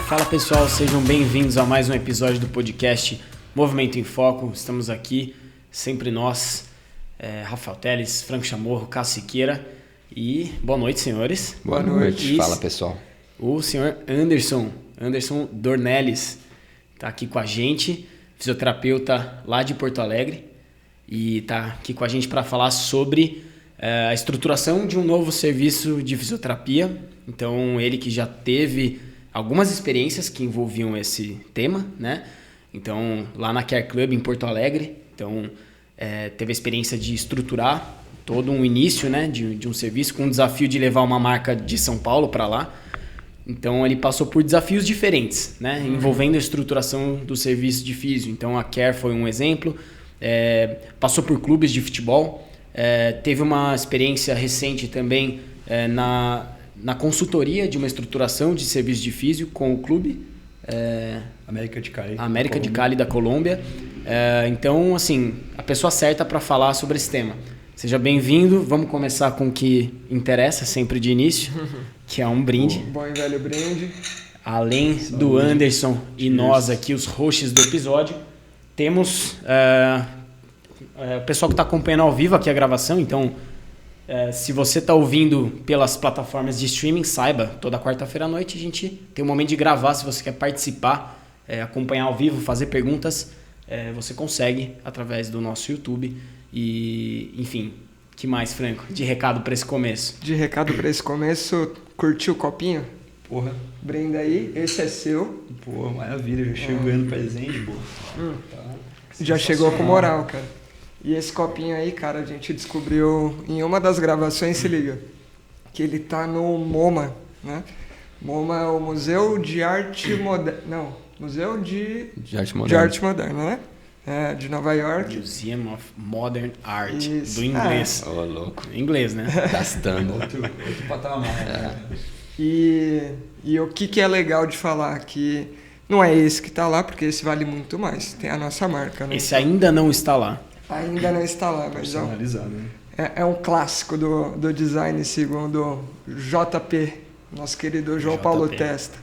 Fala pessoal, sejam bem-vindos a mais um episódio do podcast Movimento em Foco. Estamos aqui, sempre nós, Rafael Teles, Franco Chamorro, Cássio Siqueira e boa noite, senhores. Boa noite. Fala pessoal. O senhor Anderson Dornelles está aqui com a gente, fisioterapeuta lá de Porto Alegre, e está aqui com a gente para falar sobre a estruturação de um novo serviço de fisioterapia. Então, ele que já teve algumas experiências que envolviam esse tema, né? Então, lá na Care Club em Porto Alegre, então, teve a experiência de estruturar todo um início, né, de um serviço com o desafio de levar uma marca de São Paulo para lá. Então, ele passou por desafios diferentes, né, envolvendo a estruturação do serviço de físio. Então, a Care foi um exemplo, passou por clubes de futebol, teve uma experiência recente também na consultoria de uma estruturação de serviço de físio com o clube América de Cali. América de Cali da Colômbia. Então, assim, a pessoa certa para falar sobre esse tema. Seja bem-vindo. Vamos começar com o que interessa sempre de início, que é um brinde. Bom e velho brinde. Além Saúde. do Anderson e Cheers. nós aqui, os hosts do episódio, temos o pessoal que está acompanhando ao vivo aqui a gravação. Então, se você está ouvindo pelas plataformas de streaming, saiba, toda quarta-feira à noite a gente tem um momento de gravar. Se você quer participar, acompanhar ao vivo, fazer perguntas, você consegue através do nosso YouTube. E, enfim, que mais, Franco? De recado para esse começo? De recado para esse começo, curtiu o copinho? Porra, Brenda aí, esse é seu. pô, maravilha, já chego ganhando presente, pô. Tá Já chegou com sensacional. moral, cara. E esse copinho aí, cara, a gente descobriu em uma das gravações, se liga, que ele tá no MoMA, né? MoMA é o Museu de Arte Moderna. Não, Museu de Arte Arte Moderna, né? De Nova York. Museum of Modern Art, Isso. do inglês. Ô, louco. Inglês, né? Gastando. Outro patamar, né? E o que é legal de falar que não é esse que tá lá, porque esse vale muito mais. Tem a nossa marca, né? Esse ainda não está lá. Ainda não está lá, mas Personalizado, né? é um clássico do design, segundo JP, nosso querido João JP. Paulo Testa.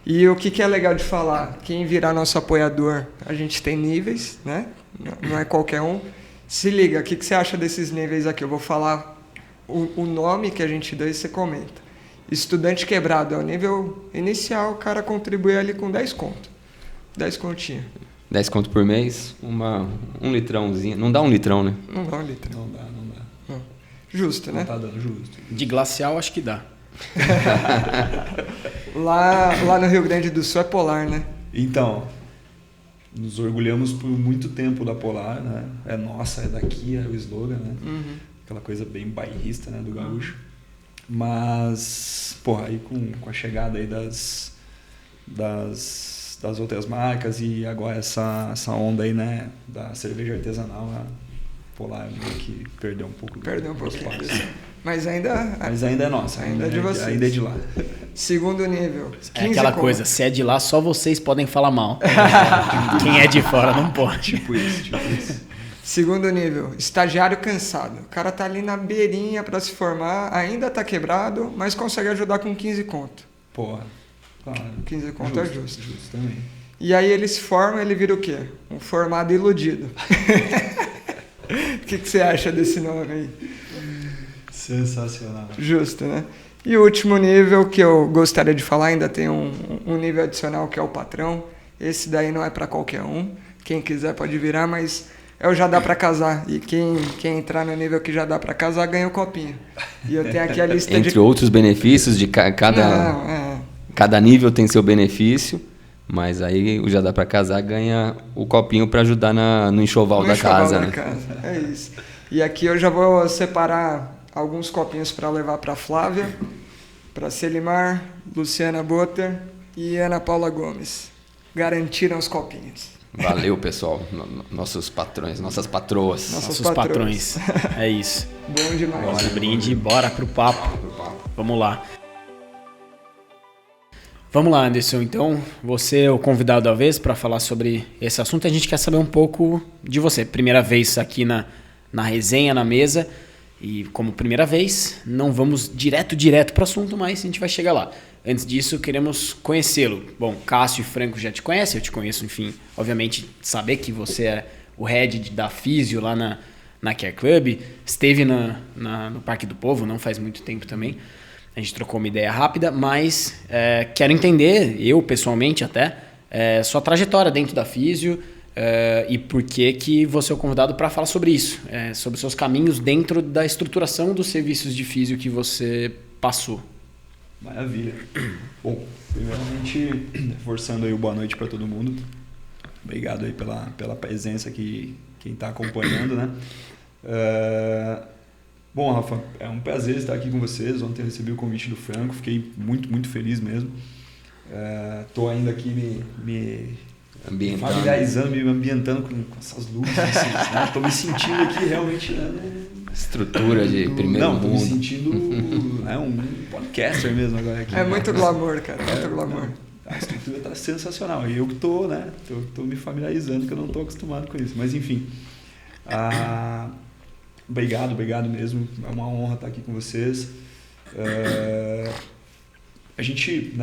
E o que é legal de falar? Quem virar nosso apoiador, a gente tem níveis, né? Não é qualquer um. Se liga, o que você acha desses níveis aqui? Eu vou falar o nome que a gente dá e você comenta. Estudante quebrado é o nível inicial, o cara contribui ali com 10 conto. 10 continha. 10 conto por mês, um litrãozinho. Não dá um litrão, né? Não dá um litro. Não dá. Não. Justo, Não né? tá dando justo. De glacial, acho que dá. Lá no Rio Grande do Sul é polar, né? Então, nos orgulhamos por muito tempo da Polar, né? É nossa, é daqui, é o slogan, né? Aquela coisa bem bairrista, né, do gaúcho. Mas, porra, aí com a chegada aí das outras marcas e agora essa onda aí, né, da cerveja artesanal, a Polar meio que perdeu um pouco Perdeu um do pouquinho. espaço. Mas ainda É nossa, Ainda é de vocês. ainda é de lá. segundo nível. 15 É aquela conto. coisa, se é de lá, só vocês podem falar mal. Quem é de fora não pode. Tipo isso. Segundo nível, estagiário cansado. O cara tá ali na beirinha para se formar, ainda tá quebrado, mas consegue ajudar com 15 conto. Porra, claro. 15 conto é justo. Justo também. E aí ele se forma, ele vira o quê? Um formado iludido. O que você acha desse nome aí? Sensacional. Justo, né? E o último nível que eu gostaria de falar, ainda tem um nível adicional que é o patrão. Esse daí não é para qualquer um. Quem quiser pode virar, mas é o já dá para casar. E quem entrar no nível que já dá para casar ganha o copinho. E eu tenho aqui a lista Entre outros benefícios de cada nível tem seu benefício, mas aí o já dá pra casar ganha o copinho pra ajudar no enxoval da casa, né? É isso. E aqui eu já vou separar alguns copinhos para levar para Flávia, para Selimar, Luciana Botter e Ana Paula Gomes. Garantiram os copinhos. Valeu, pessoal. Nossos patrões, nossas patroas. Nossos Nossos patrões. É isso. Bom demais. Bora, brinde, bora pro papo. Vamos lá. Vamos lá, Anderson. Então, você é o convidado da vez para falar sobre esse assunto. A gente quer saber um pouco de você. Primeira vez aqui na resenha, na mesa. E como primeira vez, não vamos direto para o assunto, mas a gente vai chegar lá. Antes disso, queremos conhecê-lo. Bom, Cássio e Franco já te conhecem, eu te conheço, enfim. Obviamente, saber que você é o head da Físio lá na Care Club. Esteve no Parque do Povo, não faz muito tempo também. A gente trocou uma ideia rápida, mas quero entender, eu pessoalmente até, sua trajetória dentro da Físio e por que você é o convidado para falar sobre isso, sobre seus caminhos dentro da estruturação dos serviços de Físio que você passou. Maravilha. Bom, primeiramente, reforçando aí o boa noite para todo mundo. Obrigado aí pela presença aqui, quem está acompanhando, né? Bom, Rafa, é um prazer estar aqui com vocês. Ontem eu recebi o convite do Franco, fiquei muito, muito feliz mesmo. Estou ainda aqui me familiarizando, me ambientando com essas luzes. Estou me sentindo aqui realmente... Estrutura de primeiro mundo. Não, tô me sentindo um podcaster mesmo agora aqui. É muito glamour, cara, muito glamour. A estrutura tá sensacional. E eu que tô me familiarizando, que eu não tô acostumado com isso. Mas enfim, obrigado mesmo. É uma honra estar aqui com vocês. A gente,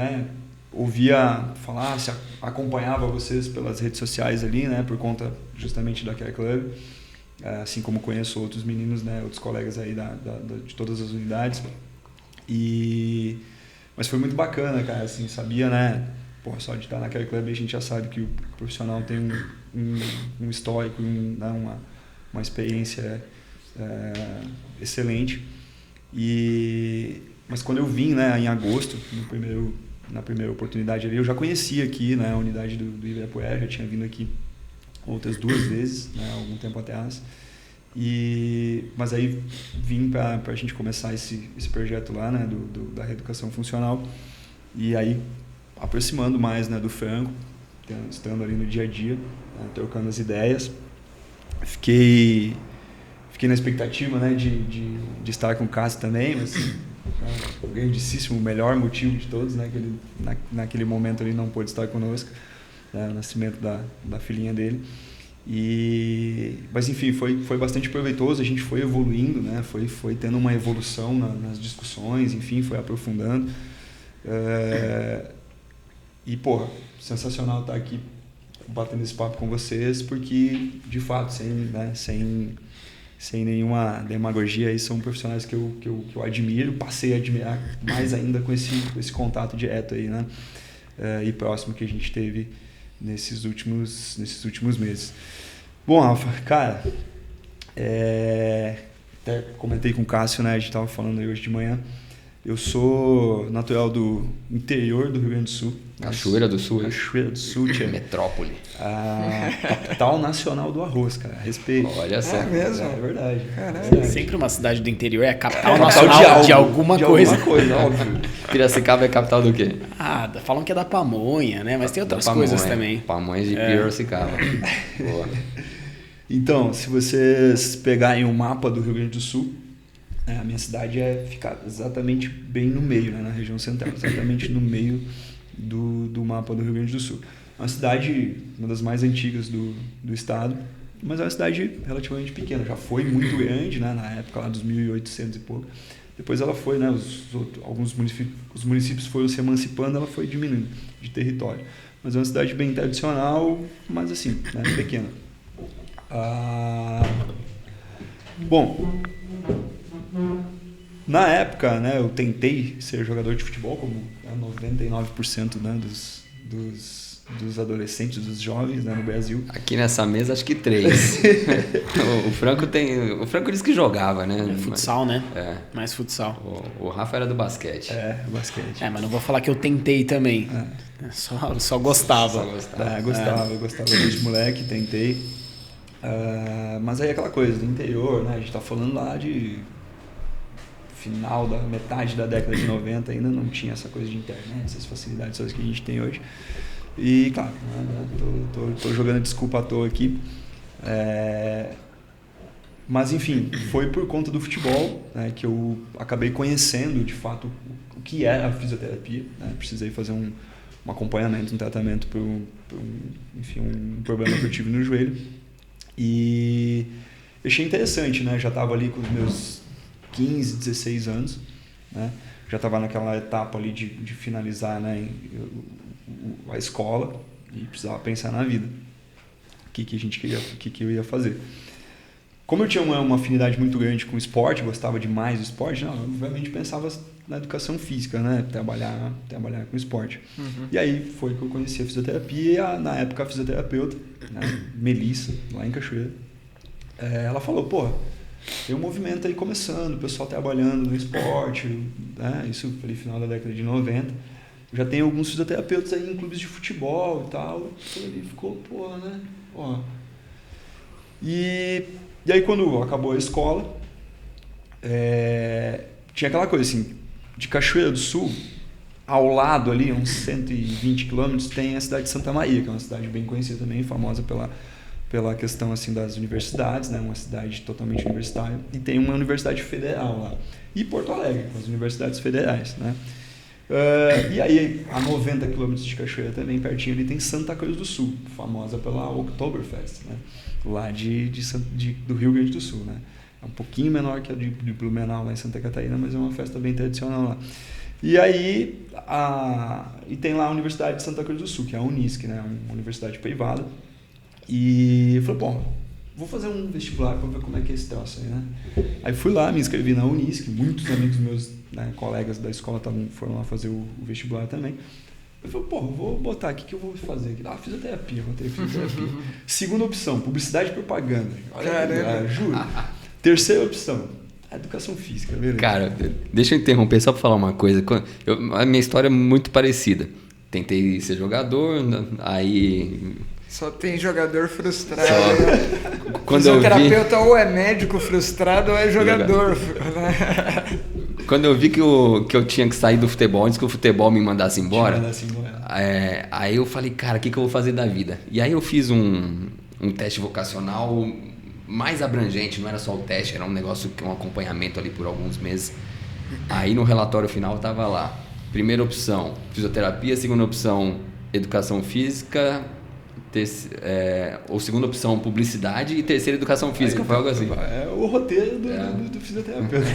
ouvia falar, acompanhava vocês pelas redes sociais ali, por conta justamente da Care Club. Assim como conheço outros meninos, outros colegas aí de todas as unidades. Mas foi muito bacana, cara, assim, sabia, só de estar na Care Club a gente já sabe que o profissional tem um histórico, uma experiência excelente. Mas quando eu vim, em agosto, na primeira oportunidade ali, eu já conhecia aqui, a unidade do Ibirapuera, já tinha vindo aqui outras 2 vezes, algum tempo atrás. Mas aí vim para a gente começar esse projeto lá, da reeducação funcional. E aí, aproximando mais do Franco, estando ali no dia a dia, trocando as ideias. Fiquei na expectativa de estar com o Cássio também, mas o grandíssimo, o melhor motivo de todos, que ele, naquele momento ele não pôde estar conosco. O nascimento da filhinha dele. Mas enfim, foi bastante proveitoso, a gente foi evoluindo, foi tendo uma evolução nas discussões, enfim, foi aprofundando. Sensacional estar aqui batendo esse papo com vocês, porque de fato, sem nenhuma demagogia, aí são profissionais que eu admiro, passei a admirar mais ainda com esse contato direto aí, e próximo que a gente teve nesses últimos meses. Bom, Rafa, cara, até comentei com o Cássio, a gente estava falando aí hoje de manhã, eu sou natural do interior do Rio Grande do Sul. Cachoeira do Sul. Cachoeira do Sul, tia. Metrópole. A capital nacional do arroz, cara, respeito. Olha só. É mesmo? É verdade. Caralho. Sempre uma cidade do interior é a capital nacional de alguma coisa. Óbvio. Piracicaba é capital do quê? Falam que é da pamonha, mas tem outras coisas também. Pamonha de Piracicaba. Boa. Então, se vocês pegarem o mapa do Rio Grande do Sul, a minha cidade fica exatamente bem no meio, na região central, exatamente no meio do mapa do Rio Grande do Sul. É uma cidade, uma das mais antigas do estado, mas é uma cidade relativamente pequena. Já foi muito grande, na época lá dos 1800 e pouco. Depois ela foi, os municípios foram se emancipando, ela foi diminuindo de território. Mas é uma cidade bem tradicional, mas assim, pequena. Bom, na época, eu tentei ser jogador de futebol, como 99% dos adolescentes, dos jovens no Brasil. Aqui nessa mesa, acho que 3. O Franco disse que jogava, Futsal, Mais futsal. O Rafa era do basquete. Basquete. Mas não vou falar que eu tentei também. Só gostava. Gostava desde moleque, tentei. Mas aí aquela coisa do interior, a gente tá falando lá de final da metade da década de 90, ainda não tinha essa coisa de internet, essas facilidades que a gente tem hoje. E claro, tô jogando desculpa à toa aqui. Mas enfim, foi por conta do futebol que eu acabei conhecendo de fato o que é a fisioterapia. Precisei fazer um acompanhamento, um tratamento por um problema que eu tive no joelho. E achei interessante, já estava ali com os meus 15, 16 anos, né? Já estava naquela etapa ali de finalizar, né, a escola e precisava pensar na vida. O que eu ia fazer. Como eu tinha uma afinidade muito grande com o esporte, gostava demais do esporte, eu obviamente pensava na educação física, né? Trabalhar com esporte. E aí foi que eu conheci a fisioterapia e na época a fisioterapeuta, né, Melissa, lá em Cachoeira, ela falou, pô, tem um movimento aí começando, o pessoal trabalhando no esporte, né? Isso foi no final da década de 90. Já tem alguns fisioterapeutas aí em clubes de futebol e tal. Ele ficou, pô, né? Pô. E aí quando acabou a escola, tinha aquela coisa assim, de Cachoeira do Sul, ao lado ali, uns 120 quilômetros, tem a cidade de Santa Maria, que é uma cidade bem conhecida também, famosa pela questão assim das universidades, né? Uma cidade totalmente universitária, e tem uma universidade federal lá. E Porto Alegre, com as universidades federais, né? E aí, a 90 quilômetros de Cachoeira também, pertinho ali, tem Santa Cruz do Sul, famosa pela Oktoberfest, né? Lá do Rio Grande do Sul, né? É um pouquinho menor que a de Blumenau lá em Santa Catarina, mas é uma festa bem tradicional lá. E aí, e tem lá a Universidade de Santa Cruz do Sul, que é a Unisc, né? Uma universidade privada. E eu falei, bom, vou fazer um vestibular para ver como é que é esse troço aí, né? Aí fui lá, me inscrevi na Unisc, muitos amigos meus, né, colegas da escola foram lá fazer o vestibular também. Eu falei, pô, vou botar aqui, o que eu vou fazer aqui? Fisioterapia, botei fisioterapia. Segunda opção, publicidade e propaganda. Olha, juro. Terceira opção, educação física, beleza? Cara, deixa eu interromper só para falar uma coisa. A minha história é muito parecida. Tentei ser jogador, aí... Só tem jogador frustrado. Fisioterapeuta ou é médico frustrado ou é jogador. Quando eu vi que eu tinha que sair do futebol, antes que o futebol me mandasse embora, aí eu falei, cara, o que eu vou fazer da vida? E aí eu fiz um teste vocacional mais abrangente, não era só o teste, era um negócio, um acompanhamento ali por alguns meses. Aí no relatório final tava lá, primeira opção, fisioterapia, segunda opção, educação física... ou segunda opção, publicidade, e terceira, educação física. Foi algo assim. É o roteiro do fisioterapeuta.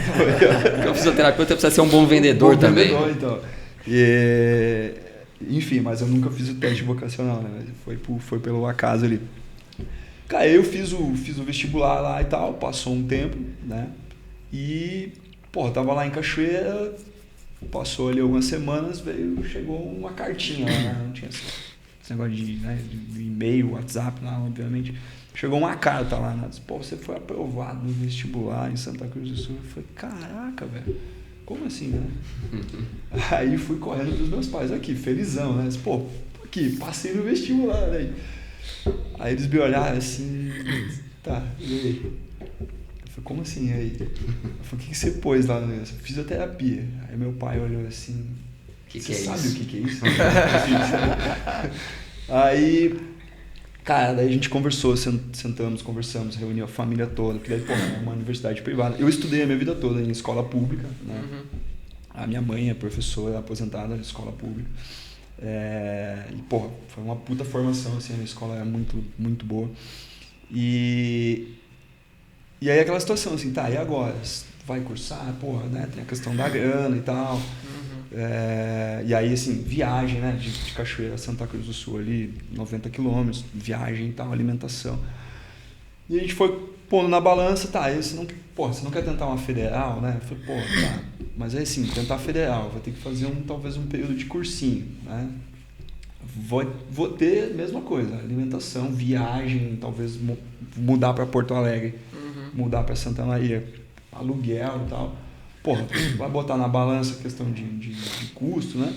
Porque o fisioterapeuta precisa ser um bom vendedor também. Vendedor, então. Enfim, mas eu nunca fiz o teste vocacional, né? Foi pelo acaso ali. Cara, eu fiz o vestibular lá e tal, passou um tempo, né? E, tava lá em Cachoeira, passou ali algumas semanas, chegou uma cartinha lá, né? Não tinha esse negócio de e-mail, WhatsApp lá, obviamente. Chegou uma carta lá, né? Disse, você foi aprovado no vestibular em Santa Cruz do Sul. Eu falei, caraca, velho, como assim, né? Aí fui correndo pros meus pais aqui, felizão, né? Disse, aqui, passei no vestibular, né? Aí eles me olharam assim, tá, e aí? Eu falei, como assim, e aí? Eu falei, o que você pôs lá no negócio? Fisioterapia. Aí meu pai olhou assim, você sabe o que é isso? Aí, cara, daí a gente conversou, sentamos, conversamos, reuniu a família toda, porque daí, é uma universidade privada. Eu estudei a minha vida toda em escola pública, né? A minha mãe é professora aposentada de escola pública. Foi uma puta formação, assim, a escola é muito, muito boa. E aí aquela situação, assim, tá, e agora? Vai cursar? Né? Tem a questão da grana e tal. E aí, assim, viagem, né? De Cachoeira a Santa Cruz do Sul ali, 90 quilômetros, viagem e tal, alimentação. E a gente foi pondo na balança, tá, você não quer tentar uma federal, né? Eu falei, tá, mas é assim, tentar federal, vai ter que fazer talvez um período de cursinho, né? Vou ter a mesma coisa, alimentação, viagem, talvez mudar para Porto Alegre, mudar para Santa Maria, aluguel e tal. Vai botar na balança a questão de custo, né?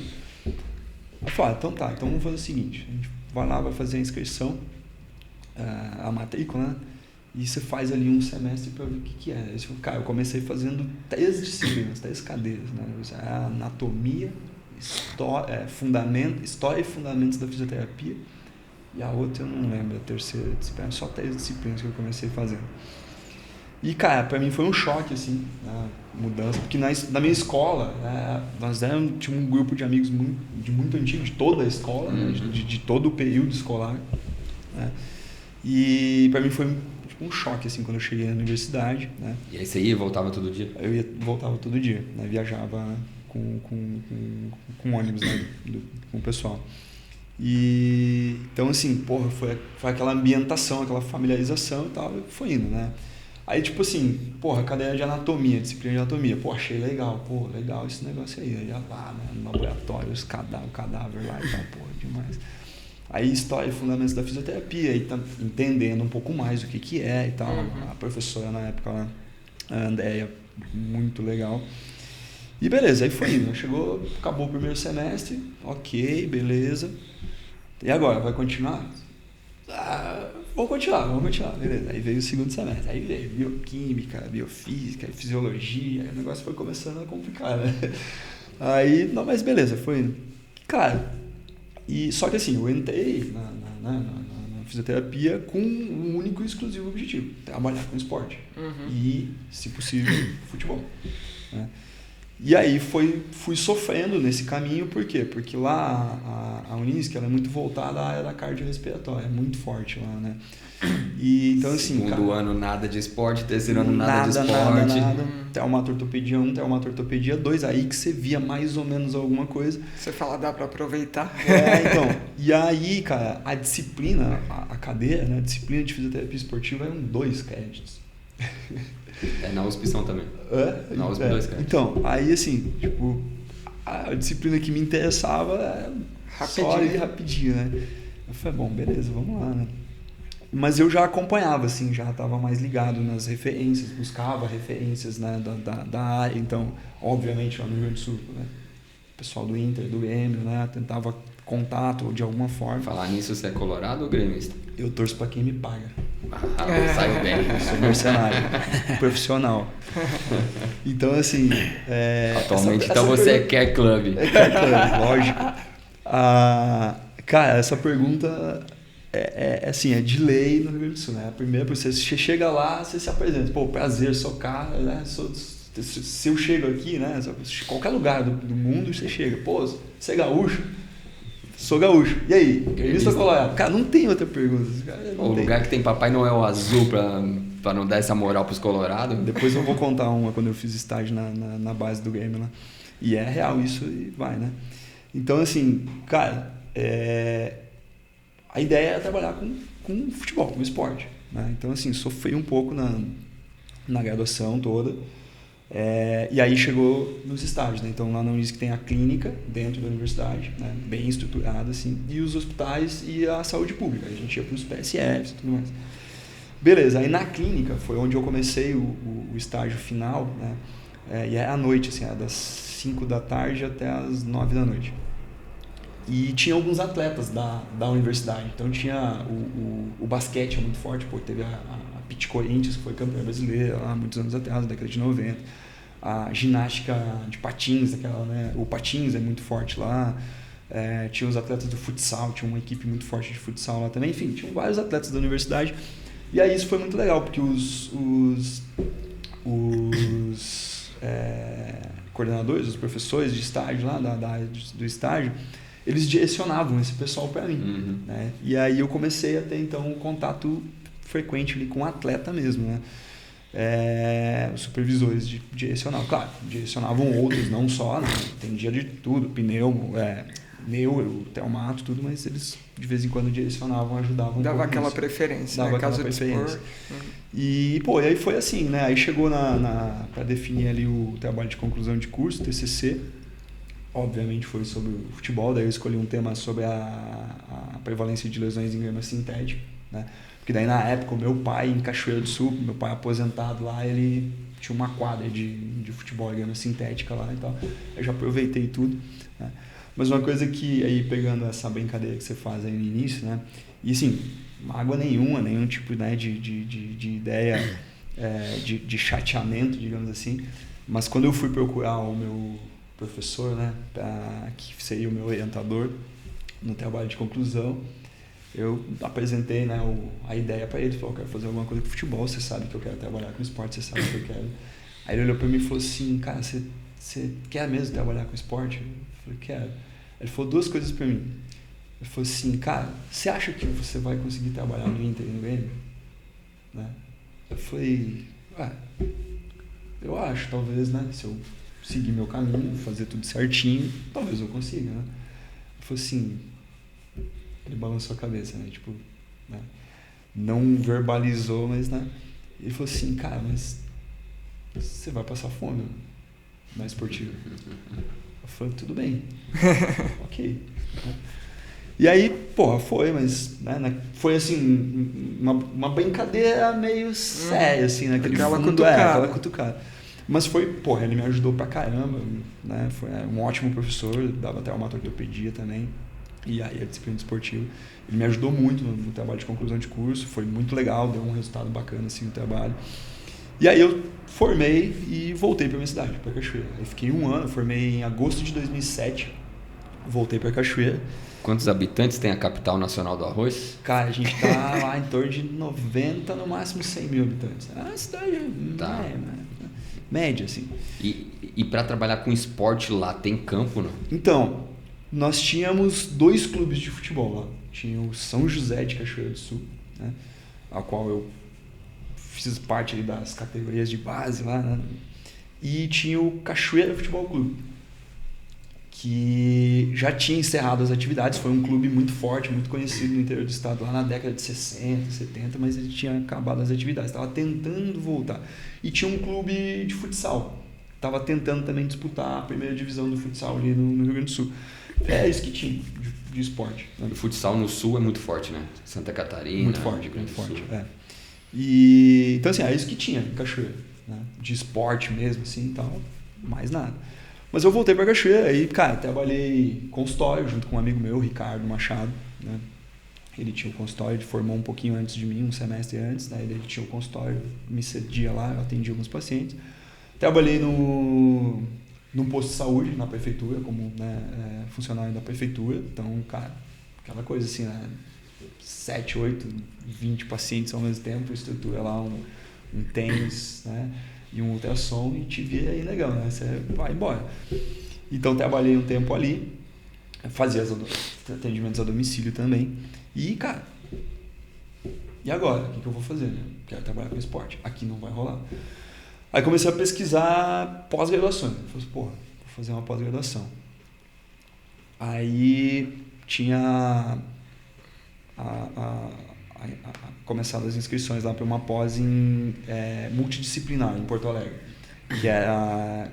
Eu falei, então tá, então vamos fazer o seguinte, a gente vai lá, vai fazer a inscrição, a matrícula, né? E você faz ali um semestre para ver o que é. Eu comecei fazendo 3 disciplinas, 3 cadeiras, né? Anatomia, história e fundamentos da fisioterapia, e a outra eu não lembro, a terceira disciplina, só 3 disciplinas que eu comecei fazendo. E, cara, pra mim foi um choque, assim, a mudança, porque na minha escola, nós tínhamos um grupo de amigos muito antigo, de toda a escola, né, de todo o período escolar, né, e pra mim foi um choque, assim, quando eu cheguei na universidade, né? E aí você ia e voltava todo dia? Voltava todo dia, né? Viajava com ônibus, né? Com o pessoal. E então, assim, porra, foi aquela ambientação, aquela familiarização e tal, e foi indo, né? Aí, tipo assim, porra, cadeira de anatomia, disciplina de anatomia, pô, achei legal, pô, legal esse negócio aí ia lá, né, no laboratório, o cadáver lá e tal, porra, demais. Aí, história e fundamentos da fisioterapia, aí tá entendendo um pouco mais o que é e tal, a professora na época lá, a Andréia, muito legal. E beleza, aí foi indo, chegou, acabou o primeiro semestre, ok, beleza. E agora, vai continuar? Vamos continuar, beleza. Aí veio o segundo semestre, aí veio bioquímica, biofísica, fisiologia, aí o negócio foi começando a complicar, né? Aí, não, mas beleza, foi indo. Cara, só que assim, eu entrei na fisioterapia com um único e exclusivo objetivo, trabalhar com esporte. E, se possível, futebol, né? E aí fui sofrendo nesse caminho, por quê? Porque lá a Unisc, ela é muito voltada à área da cardiorrespiratória, é muito forte lá, né? E então assim, segundo ano nada de esporte, terceiro ano nada de esporte. Nada. Traumatortopedia 1, traumatortopedia 2, aí que você via mais ou menos alguma coisa. Você fala, dá pra aproveitar? Então, e aí, cara, a disciplina, a cadeira, né, a disciplina de fisioterapia esportiva eram 2 créditos. Na USP são também. Na USP 2 créditos. Então, aí assim, tipo, a disciplina que me interessava era só ir rapidinho, né? Eu falei, bom, beleza, vamos lá, né? Mas eu já acompanhava, assim, já estava mais ligado nas referências, buscava referências, né, da área. Então, obviamente, lá no Rio Grande do Sul, né, o pessoal do Inter, do Grêmio, né, tentava contato de alguma forma. Falar nisso, você é colorado ou gremista? Eu torço para quem me paga. Saiu bem. Eu sou mercenário, profissional. Então, assim... Atualmente, então você é Care Club. É Care Club, lógico. Cara, essa pergunta... assim, é de lei no Rio Grande do Sul, né? Primeiro, você chega lá, você se apresenta. Pô, prazer, sou cara, né? Se eu chego aqui, né? Qualquer lugar do mundo, você chega. Pô, você é gaúcho? Sou gaúcho. E aí? Gremista ou colorado? Cara, não tem outra pergunta. Lugar que tem Papai Noel azul pra não dar essa moral pros colorados. Depois eu vou contar uma quando eu fiz estágio na base do Grêmio lá. E é real isso e vai, né? Então, assim, cara, a ideia era trabalhar com futebol, com esporte, né? Então, assim, sofri um pouco na graduação toda. E aí chegou nos estágios, né? Então, lá na Unisc tem a clínica dentro da universidade, né? Bem estruturada, assim, e os hospitais e a saúde pública. A gente ia para os PSFs e tudo mais. Beleza, aí na clínica foi onde eu comecei o estágio final, né? E é à noite, assim, das 5 da tarde até as 9 da noite. E tinha alguns atletas da universidade. Então tinha o basquete, é muito forte, pô, teve a Pit Corinthians, que foi campeã brasileira lá muitos anos atrás, na década de 90. A ginástica de patins, aquela, né? O patins é muito forte lá. Tinha os atletas do futsal, tinha uma equipe muito forte de futsal lá também. Enfim, tinham vários atletas da universidade. E aí isso foi muito legal, porque os coordenadores, os professores de estágio lá, da área do estágio, eles direcionavam esse pessoal para mim, né? E aí eu comecei a ter, então, um contato frequente ali com o atleta mesmo, né? Os supervisores direcionavam. Claro, direcionavam outros, não só, né? Entendia de tudo, pneu, neuro, traumato, tudo, mas eles de vez em quando direcionavam, ajudavam. Dava aquela preferência, dava né? aquela preferência. E, pô, e aí foi assim, né? Aí chegou para definir ali o trabalho de conclusão de curso, TCC. Obviamente foi sobre o futebol, daí eu escolhi um tema sobre a prevalência de lesões em grama sintética, né? Porque daí na época o meu pai, em Cachoeira do Sul, meu pai aposentado lá, ele tinha uma quadra de futebol em grama sintética lá e tal. Eu já aproveitei tudo, né? Mas uma coisa que, aí pegando essa brincadeira que você faz aí no início, né? E assim, mágoa nenhuma, nenhum tipo, né, de ideia de chateamento, digamos assim. Mas quando eu fui procurar o meu professor, né, que seria o meu orientador no trabalho de conclusão, eu apresentei, né, a ideia para ele. Falou, eu quero fazer alguma coisa com futebol, você sabe que eu quero trabalhar com esporte, você sabe que eu quero. Aí ele olhou para mim e falou assim, cara, você quer mesmo trabalhar com esporte? Eu falei, quero. Ele falou 2 coisas para mim. Ele falou assim, cara, você acha que você vai conseguir trabalhar no Inter e no Grêmio? Né? Eu falei, eu acho, talvez, né? Se eu seguir meu caminho, fazer tudo certinho, talvez eu consiga, né? Ele falou assim, ele balançou a cabeça, né? Tipo, né? Não verbalizou, mas, né? Ele falou assim, cara, mas você vai passar fome na esportiva. Eu falei, tudo bem. Ok. E aí, porra, foi, mas né, foi assim, uma brincadeira meio séria, assim, naquele fundo, aquela cutucada. Mas foi, porra, ele me ajudou pra caramba, né? Foi um ótimo professor, dava até uma ortopedia também. E aí a disciplina esportiva. Ele me ajudou muito no trabalho de conclusão de curso, foi muito legal, deu um resultado bacana assim no trabalho. E aí eu formei e voltei para minha cidade, para Cachoeira. Aí fiquei 1 ano, formei em agosto de 2007, voltei para Cachoeira. Quantos habitantes tem a capital nacional do arroz? Cara, a gente tá lá em torno de 90, no máximo 100 mil habitantes. É uma cidade média, assim. E para trabalhar com esporte lá, tem campo, não? Então, nós tínhamos 2 clubes de futebol lá. Tinha o São José de Cachoeira do Sul, né, a qual eu fiz parte ali das categorias de base lá, né, e tinha o Cachoeira Futebol Clube, que já tinha encerrado as atividades. Foi um clube muito forte, muito conhecido no interior do estado lá na década de 60, 70, mas ele tinha acabado as atividades, estava tentando voltar. E tinha um clube de futsal, estava tentando também disputar a primeira divisão do futsal ali no Rio Grande do Sul. É isso que tinha de esporte. Né? O futsal no sul é muito forte, né? Santa Catarina, muito forte, Rio Grande do Sul. É. E, então, assim, é isso que tinha em Cachoeira, né? De esporte mesmo, assim, e tal, mais nada. Mas eu voltei para Cachoeira e, cara, trabalhei consultório junto com um amigo meu, Ricardo Machado, né? Ele tinha o consultório, ele formou um pouquinho antes de mim, um semestre antes, né? Ele tinha o consultório, me cedia lá, eu atendia alguns pacientes. Trabalhei num posto de saúde na prefeitura, como né, funcionário da prefeitura. Então, cara, aquela coisa assim, né, 7, 8, 20 pacientes ao mesmo tempo, estrutura lá um tênis, né, e um ultrassom e te vira aí, legal, né? Você vai embora. Então, trabalhei um tempo ali, fazia atendimentos a domicílio também. E, cara, e agora? O que eu vou fazer? Né? Quero trabalhar com esporte. Aqui não vai rolar. Aí comecei a pesquisar pós-graduação. Falei assim, porra, vou fazer uma pós-graduação. Aí tinha começado as inscrições lá para uma pós multidisciplinar em Porto Alegre, que era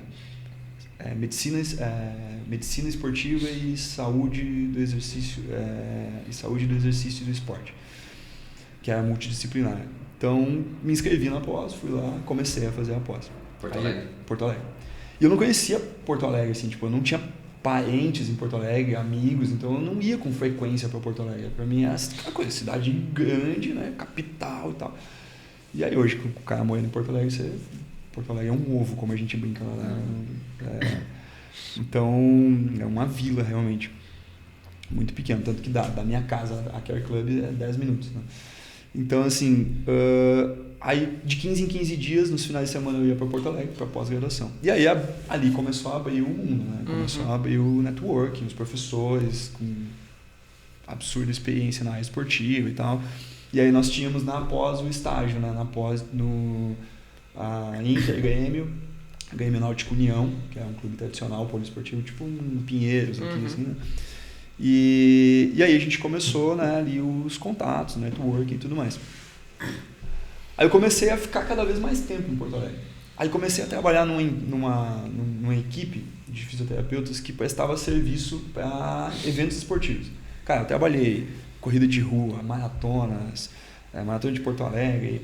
medicina esportiva e saúde do exercício e do esporte, que era multidisciplinar. Então, me inscrevi na pós, fui lá, comecei a fazer a pós. Porto Alegre. Porto Alegre. E eu não conhecia Porto Alegre, assim, tipo, eu não tinha parentes em Porto Alegre, amigos, então eu não ia com frequência para Porto Alegre. Para mim é aquela coisa, cidade grande, né, capital e tal. E aí hoje, com o cara morando em Porto Alegre, Porto Alegre é um ovo, como a gente brinca lá, né? Então, é uma vila realmente, muito pequena, tanto que da minha casa a Care Club é 10 minutos, né? Então, assim, aí de 15 em 15 dias, nos finais de semana eu ia para Porto Alegre, para pós-graduação. E aí ali começou a abrir o mundo, né? Começou a abrir o networking, os professores com absurda experiência na área esportiva e tal. E aí nós tínhamos na pós o estágio, né? Na pós a Inter Grêmio Náutico União, que é um clube tradicional poliesportivo, tipo um Pinheiros aqui, assim, né? E aí a gente começou, né, ali os contatos, networking e tudo mais. Aí eu comecei a ficar cada vez mais tempo em Porto Alegre. Aí comecei a trabalhar numa equipe de fisioterapeutas que prestava serviço para eventos esportivos. Cara, eu trabalhei corrida de rua, maratonas, maratona de Porto Alegre.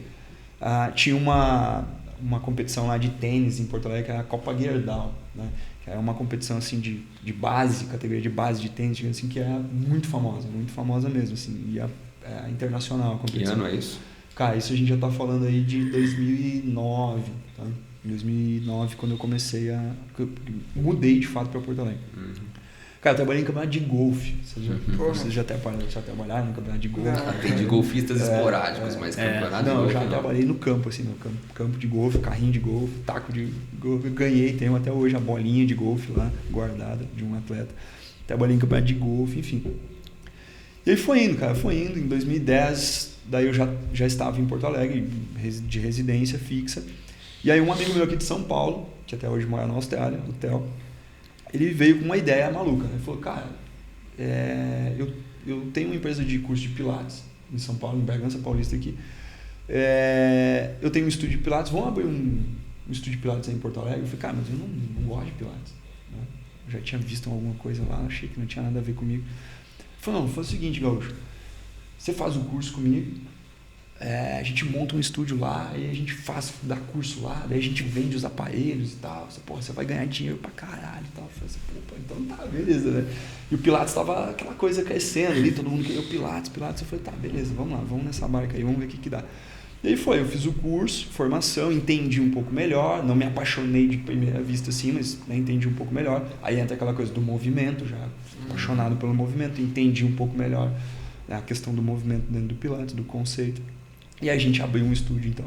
Tinha uma competição lá de tênis em Porto Alegre, que era a Copa Gerdau, né? É uma competição assim de base, categoria de base de tênis, assim, que é muito famosa mesmo, assim, e é internacional a competição. Que ano é isso? Cara, isso a gente já tá falando aí de 2009, tá? Em 2009, quando eu comecei mudei de fato para Porto Alegre. Cara, eu trabalhei em campeonato de golfe. Vocês já trabalharam no campeonato de golfe? Tem de golfistas esporádicos, mas campeonato de golfe. Não, eu já trabalhei no campo, assim, no campo de golfe, carrinho de golfe, taco de golfe. Eu ganhei, tenho até hoje a bolinha de golfe lá, guardada, de um atleta. Trabalhei em campeonato de golfe, enfim. E aí foi indo, cara, foi indo. Em 2010, daí eu já estava em Porto Alegre, de residência fixa. E aí um amigo meu aqui de São Paulo, que até hoje mora na Austrália, no Theo, ele veio com uma ideia maluca, né? Ele falou, cara, eu tenho uma empresa de curso de Pilates em São Paulo, em Bragança Paulista aqui. Eu tenho um estúdio de Pilates, vamos abrir um estúdio de Pilates aí em Porto Alegre? Eu falei, cara, mas eu não gosto de Pilates, né? Eu já tinha visto alguma coisa lá, achei que não tinha nada a ver comigo. Ele falou, não, faz o seguinte, Gaúcho, você faz o curso comigo, a gente monta um estúdio lá, e a gente dá curso lá, daí a gente vende os aparelhos e tal, você vai ganhar dinheiro pra caralho e tal. Eu falei assim, pô, então tá, beleza, né? E o Pilates tava aquela coisa crescendo ali, todo mundo queria o Pilates. Eu falei, tá, beleza, vamos lá, vamos nessa barca aí, vamos ver o que dá. E aí eu fiz o curso, formação, entendi um pouco melhor, não me apaixonei de primeira vista assim, mas entendi um pouco melhor. Aí entra aquela coisa do movimento, já apaixonado pelo movimento, entendi um pouco melhor a questão do movimento dentro do Pilates, do conceito. E aí a gente abriu um estúdio, então.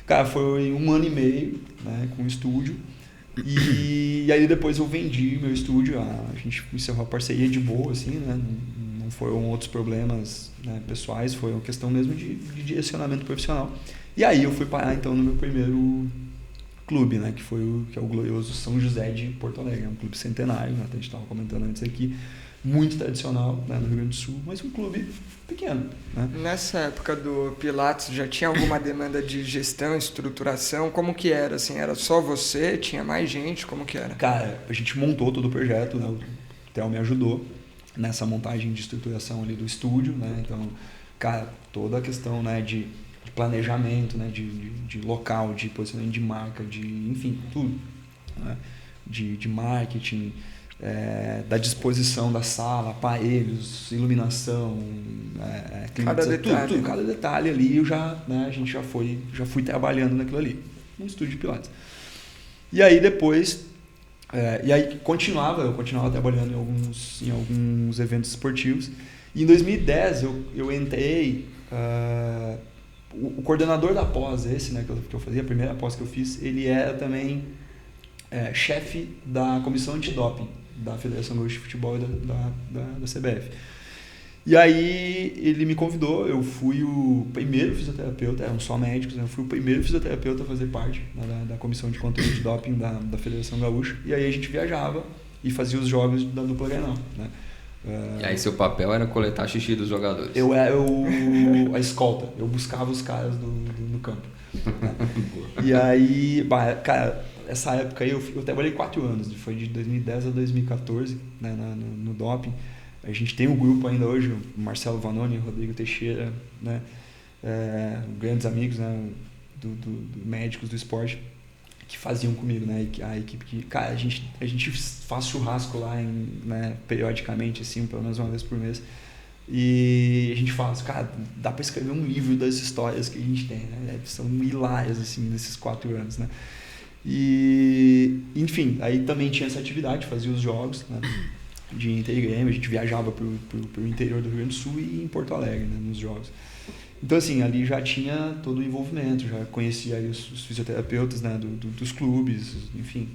Cara, foi 1 ano e meio, né, com o estúdio. E aí depois eu vendi meu estúdio, a gente encerrou a parceria de boa, assim, né? Não foram outros problemas, né, pessoais, foi uma questão mesmo de direcionamento profissional. E aí eu fui parar, então, no meu primeiro clube, né, que é o glorioso São José de Porto Alegre. É um clube centenário, né, a gente estava comentando antes aqui. Muito tradicional, né, no Rio Grande do Sul, mas um clube pequeno, né? Nessa época do Pilates, já tinha alguma demanda de gestão, estruturação? Como que era? Assim, era só você? Tinha mais gente? Como que era? Cara, a gente montou todo o projeto, né? O Theo me ajudou nessa montagem de estruturação ali do estúdio, né? Então, cara, toda a questão, né, de planejamento, né, de local, de posicionamento de marca, enfim, tudo, né? De marketing, da disposição da sala, aparelhos, iluminação, cada detalhe. Tudo, cada detalhe ali a gente já fui trabalhando naquilo ali, no estúdio de Pilates. E aí depois, eu continuava trabalhando em alguns eventos esportivos. E em 2010 eu entrei, o coordenador da pós, esse, né, que eu fazia, a primeira pós que eu fiz, ele era também chefe da comissão antidoping da Federação Gaúcha de Futebol e da CBF. E aí ele me convidou, eu fui o primeiro fisioterapeuta, eram só médicos, né? Eu fui o primeiro fisioterapeuta a fazer parte da comissão de controle de doping da Federação Gaúcha. E aí a gente viajava e fazia os jogos da dupla Grenal, né? E aí seu papel era coletar xixi dos jogadores? Eu era a escolta, eu buscava os caras no campo. Né? E aí, cara, essa época aí eu trabalhei 4 anos, foi de 2010 a 2014, né, no doping. A gente tem um grupo ainda hoje, o Marcelo Vanoni, o Rodrigo Teixeira, né, grandes amigos, né, do médicos do esporte, que faziam comigo, né, a equipe que, cara, a gente faz churrasco lá, né, periodicamente, assim, pelo menos uma vez por mês. E a gente fala, cara, dá para escrever um livro das histórias que a gente tem, né, são hilárias, assim, nesses 4 anos, né. E, enfim, aí também tinha essa atividade, fazia os jogos, né, de Intergrêmio, a gente viajava pro interior do Rio Grande do Sul e em Porto Alegre, né, nos jogos. Então, assim, ali já tinha todo o envolvimento, já conhecia aí os fisioterapeutas, né, dos clubes, enfim.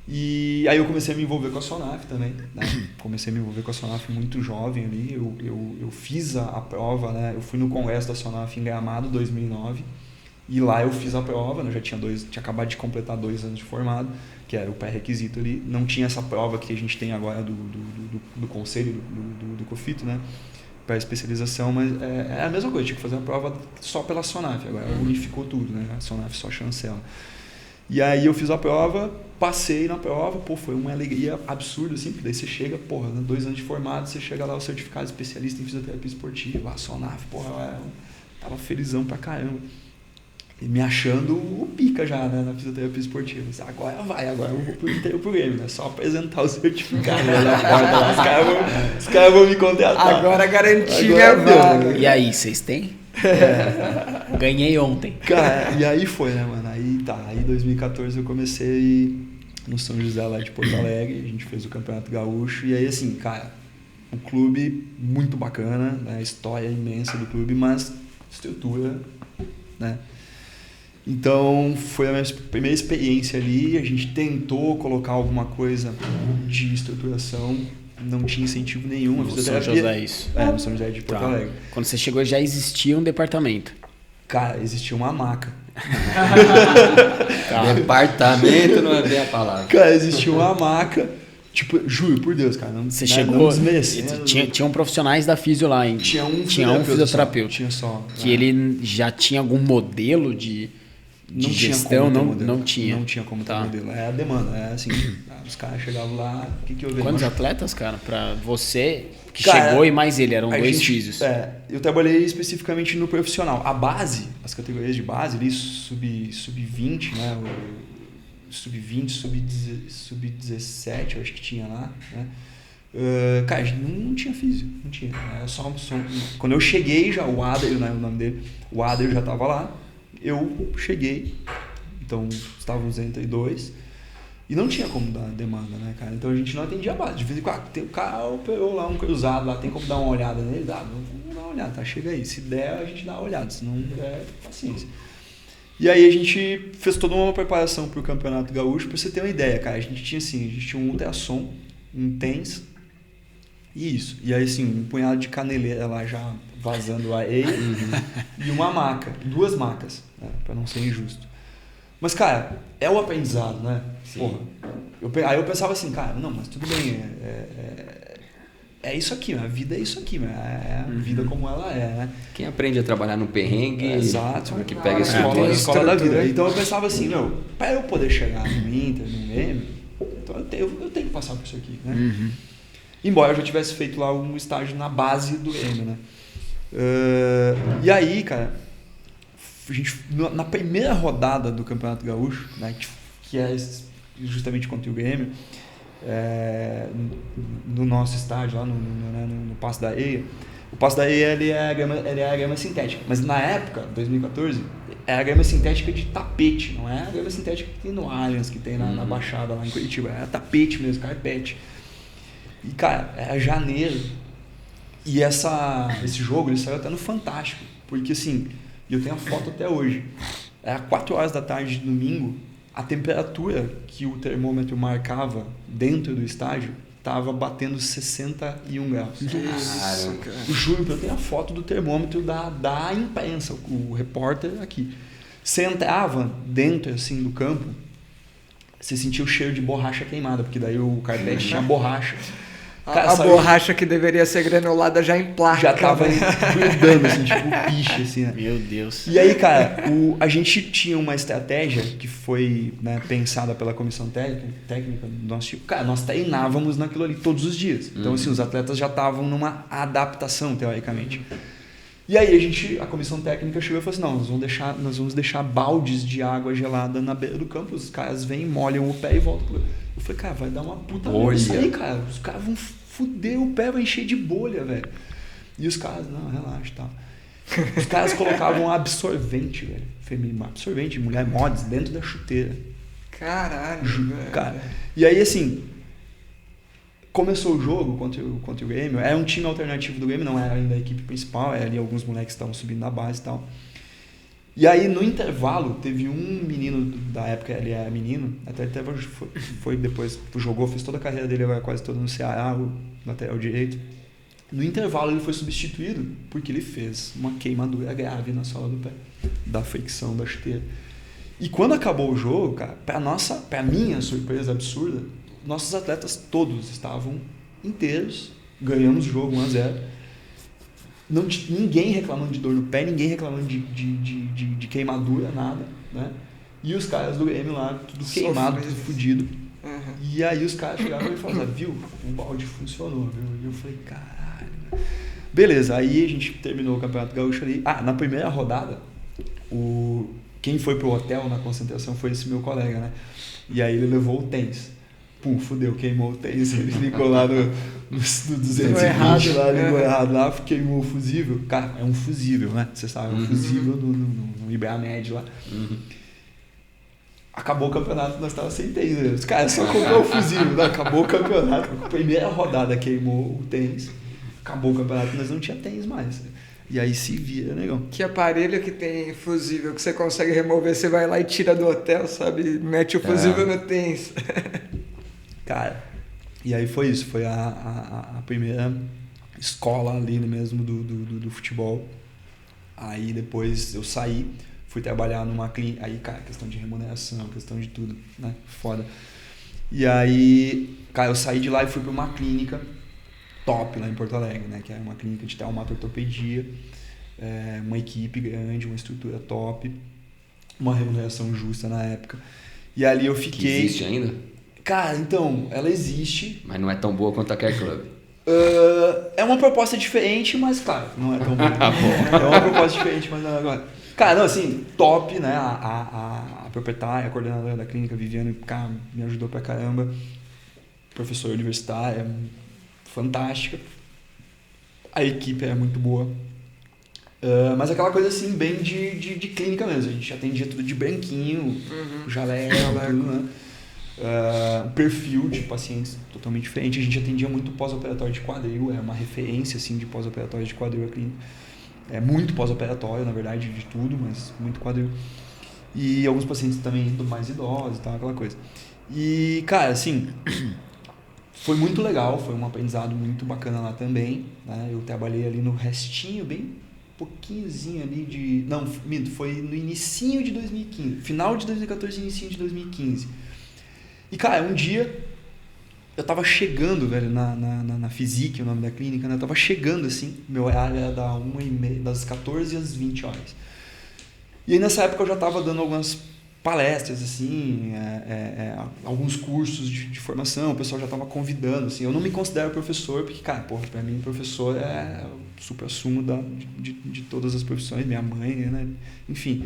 E aí eu comecei a me envolver com a Sonaf também, né? Comecei a me envolver com a Sonaf muito jovem ali, eu fiz a prova, né, eu fui no congresso da Sonaf em Gramado, 2009, e lá eu fiz a prova, né? Eu já tinha acabado de completar 2 anos de formado, que era o pré-requisito ali. Não tinha essa prova que a gente tem agora do conselho, do COFITO, né? Para especialização, mas é a mesma coisa, tinha que fazer a prova só pela Sonaf, agora unificou tudo, né? A Sonaf só chancela. E aí eu fiz a prova, passei na prova, pô, foi uma alegria absurda, assim, porque daí você chega, porra, 2 anos de formado, você chega lá, o certificado especialista em fisioterapia esportiva, a Sonaf, porra, eu tava felizão pra caramba. E me achando o pica já, né, na fisioterapia esportiva. Agora eu vou pro Intergrêmio, né? Só apresentar o certificado na porta lá, os caras vão me contratar. Agora garanti minha vaga. E aí, vocês têm? Ganhei ontem. Cara, e aí foi, né, mano? Aí em 2014 eu comecei no São José lá de Porto Alegre, a gente fez o Campeonato Gaúcho, e aí assim, cara, o clube muito bacana, né? A história imensa do clube, mas estrutura, né? Então, foi a minha primeira experiência ali, a gente tentou colocar alguma coisa de estruturação não tinha incentivo nenhum. No São José, isso. No São José de Porto Alegre. Quando você chegou já existia um departamento? Cara, existia uma maca. Departamento não é bem a palavra. Cara, existia uma maca. Tipo, juro por Deus, cara. Você chegou. Tinham profissionais da Físio lá, hein? Tinha um fisioterapeuta. Tinha só. Que ele já tinha algum modelo de gestão? Não tinha. Não tinha como ter modelo. É a demanda. É assim, os caras chegavam lá. O que eu vejo? Quantos atletas, cara? Pra você que chegou e mais ele? Eram 2 físios. Eu trabalhei especificamente no profissional. A base, as categorias de base, ali, sub-20, né? Sub-20, sub-17, eu acho que tinha lá, né? Cara, não tinha físio, não tinha. Quando eu cheguei já, o Ader, né, o nome dele, o Ader já estava lá, eu cheguei, então estávamos entre 2 e não tinha como dar demanda, né, cara? Então a gente não atendia a base. De vez em quando, tem o cara operou lá um cruzado lá, tem como dar uma olhada nele? Dá, vamos dar uma olhada, tá? Chega aí. Se der, a gente dá uma olhada, se não der, paciência. E aí a gente fez toda uma preparação para o Campeonato Gaúcho. Para você ter uma ideia, cara, a gente tinha um ultrassom, um TENS e isso. E aí assim, um punhado de caneleira lá já vazando a areia e uma maca, 2 macas, né, para não ser injusto. Mas, cara, é o aprendizado, né? Porra, aí eu pensava assim, cara, não, mas tudo bem, é isso aqui, a vida é isso aqui, é a vida como ela é, né? Quem aprende a trabalhar no perrengue, exato, que pega esse escola da vida. Então eu pensava assim, para eu poder chegar no Inter, no Grêmio, então eu tenho que passar por isso aqui, né? Embora eu já tivesse feito lá um estágio na base do Grêmio, né? E aí, cara, a gente, na primeira rodada do Campeonato Gaúcho, né, que é justamente contra o Grêmio, no nosso estádio, lá no Passo da Areia. O Passo da Areia ele é a grama sintética, mas na época, 2014, é a grama sintética de tapete, não é a grama sintética que tem no Allianz, que tem na Baixada lá em Curitiba, é tapete mesmo, carpete. E cara, era janeiro, e esse jogo ele saiu até no Fantástico, porque assim, eu tenho a foto até hoje, era 4 horas da tarde de domingo, a temperatura que o termômetro marcava dentro do estádio estava batendo 61 graus. Isso, cara. Juro, eu tenho a foto do termômetro da imprensa, o repórter aqui. Você entrava dentro assim, do campo, você sentia o cheiro de borracha queimada, porque daí o carpete tinha borracha. Cara, a borracha que deveria ser granulada já em placa. Já tava grudando, assim, tipo piche, assim, né? Meu Deus. E aí, cara, a gente tinha uma estratégia que foi, né, pensada pela comissão técnica do nosso tipo. Cara, nós treinávamos naquilo ali todos os dias. Então, assim, os atletas já estavam numa adaptação, teoricamente. E aí a comissão técnica chegou e falou assim, não, nós vamos deixar baldes de água gelada na beira do campo, os caras vêm, molham o pé e voltam. Eu falei, cara, vai dar uma puta merda isso aí, cara. Os caras vão fuder o pé, vai encher de bolha, velho. E os caras, não, relaxa, tá. Os caras colocavam absorvente, velho. Feminino, absorvente, mulher mods, dentro da chuteira. Caralho, velho. Cara. E aí, assim, começou o jogo contra o Grêmio. Era um time alternativo do Grêmio, não era ainda a equipe principal, era ali alguns moleques que estavam subindo na base e tal. E aí, no intervalo, teve um menino da época, ele era menino, até foi depois, jogou, fez toda a carreira dele, agora quase toda no Ceará, o lateral direito. No intervalo, ele foi substituído porque ele fez uma queimadura grave na sola do pé, da fricção da chuteira. E quando acabou o jogo, cara, pra minha surpresa absurda, nossos atletas todos estavam inteiros, ganhamos o jogo 1-0. Ninguém reclamando de dor no pé, ninguém reclamando de queimadura, nada, né? E os caras do Grêmio lá, tudo queimado, tudo fudido. E aí os caras chegaram e falaram, viu, o balde funcionou, viu? E eu falei, caralho. Beleza, aí a gente terminou o Campeonato Gaúcho ali. Na primeira rodada, quem foi pro hotel na concentração foi esse meu colega, né? E aí ele levou o tênis. Pum, fudeu, queimou o tênis, ele ficou lá no 220 lá, ligou errado lá, queimou o fusível. Cara, é um fusível, né? Você sabe, é um fusível no Ibermed lá. Acabou o campeonato, nós estávamos sem tênis. Né? Os caras só comprou o fusível, né? Acabou o campeonato. A primeira rodada queimou o tênis, acabou o campeonato, nós não tinha tênis mais. E aí se vira, negão. Que aparelho que tem fusível que você consegue remover, você vai lá e tira do hotel, sabe? Mete o fusível no tênis. Cara, E aí foi isso, foi a primeira escola ali mesmo do futebol. Aí depois eu saí, fui trabalhar numa clínica, aí, cara, questão de remuneração, questão de tudo, né? Foda. E aí, cara, eu saí de lá e fui para uma clínica top lá em Porto Alegre, né? Que é uma clínica de traumatortopedia, uma equipe grande, uma estrutura top, uma remuneração justa na época. E ali eu fiquei... Que existe ainda? Cara, então, ela existe. Mas não é tão boa quanto a Care Club. É uma proposta diferente, mas, claro, não é tão boa. É uma proposta diferente, mas não é... Cara, não, assim, top, né? A proprietária, a coordenadora da clínica, Viviane, cara, me ajudou pra caramba. Professora universitária, fantástica. A equipe é muito boa. Mas aquela coisa assim, bem de clínica mesmo. A gente atendia tudo de branquinho, jaleco, tudo, né? Um perfil de pacientes totalmente diferente. A gente atendia muito pós-operatório de quadril, é uma referência assim, de pós-operatório de quadril a clínica. É muito pós-operatório, na verdade, de tudo, mas muito quadril. E alguns pacientes também mais idosos e tal, aquela coisa. E, cara, assim, foi muito legal, foi um aprendizado muito bacana lá também, né? Eu trabalhei ali no restinho, bem pouquinhozinho ali de... Não, minto, foi no inicinho de 2015, final de 2014 e inicinho de 2015. E, cara, um dia eu tava chegando, velho, na Physique, o nome da clínica, né? Eu tava chegando, assim, meu horário era das 14 às 20 horas. E aí, nessa época, eu já tava dando algumas palestras, assim, alguns cursos de formação, o pessoal já tava convidando, assim. Eu não me considero professor, porque, cara, porra, pra mim, professor é o supra-sumo de todas as profissões, minha mãe, né? Enfim.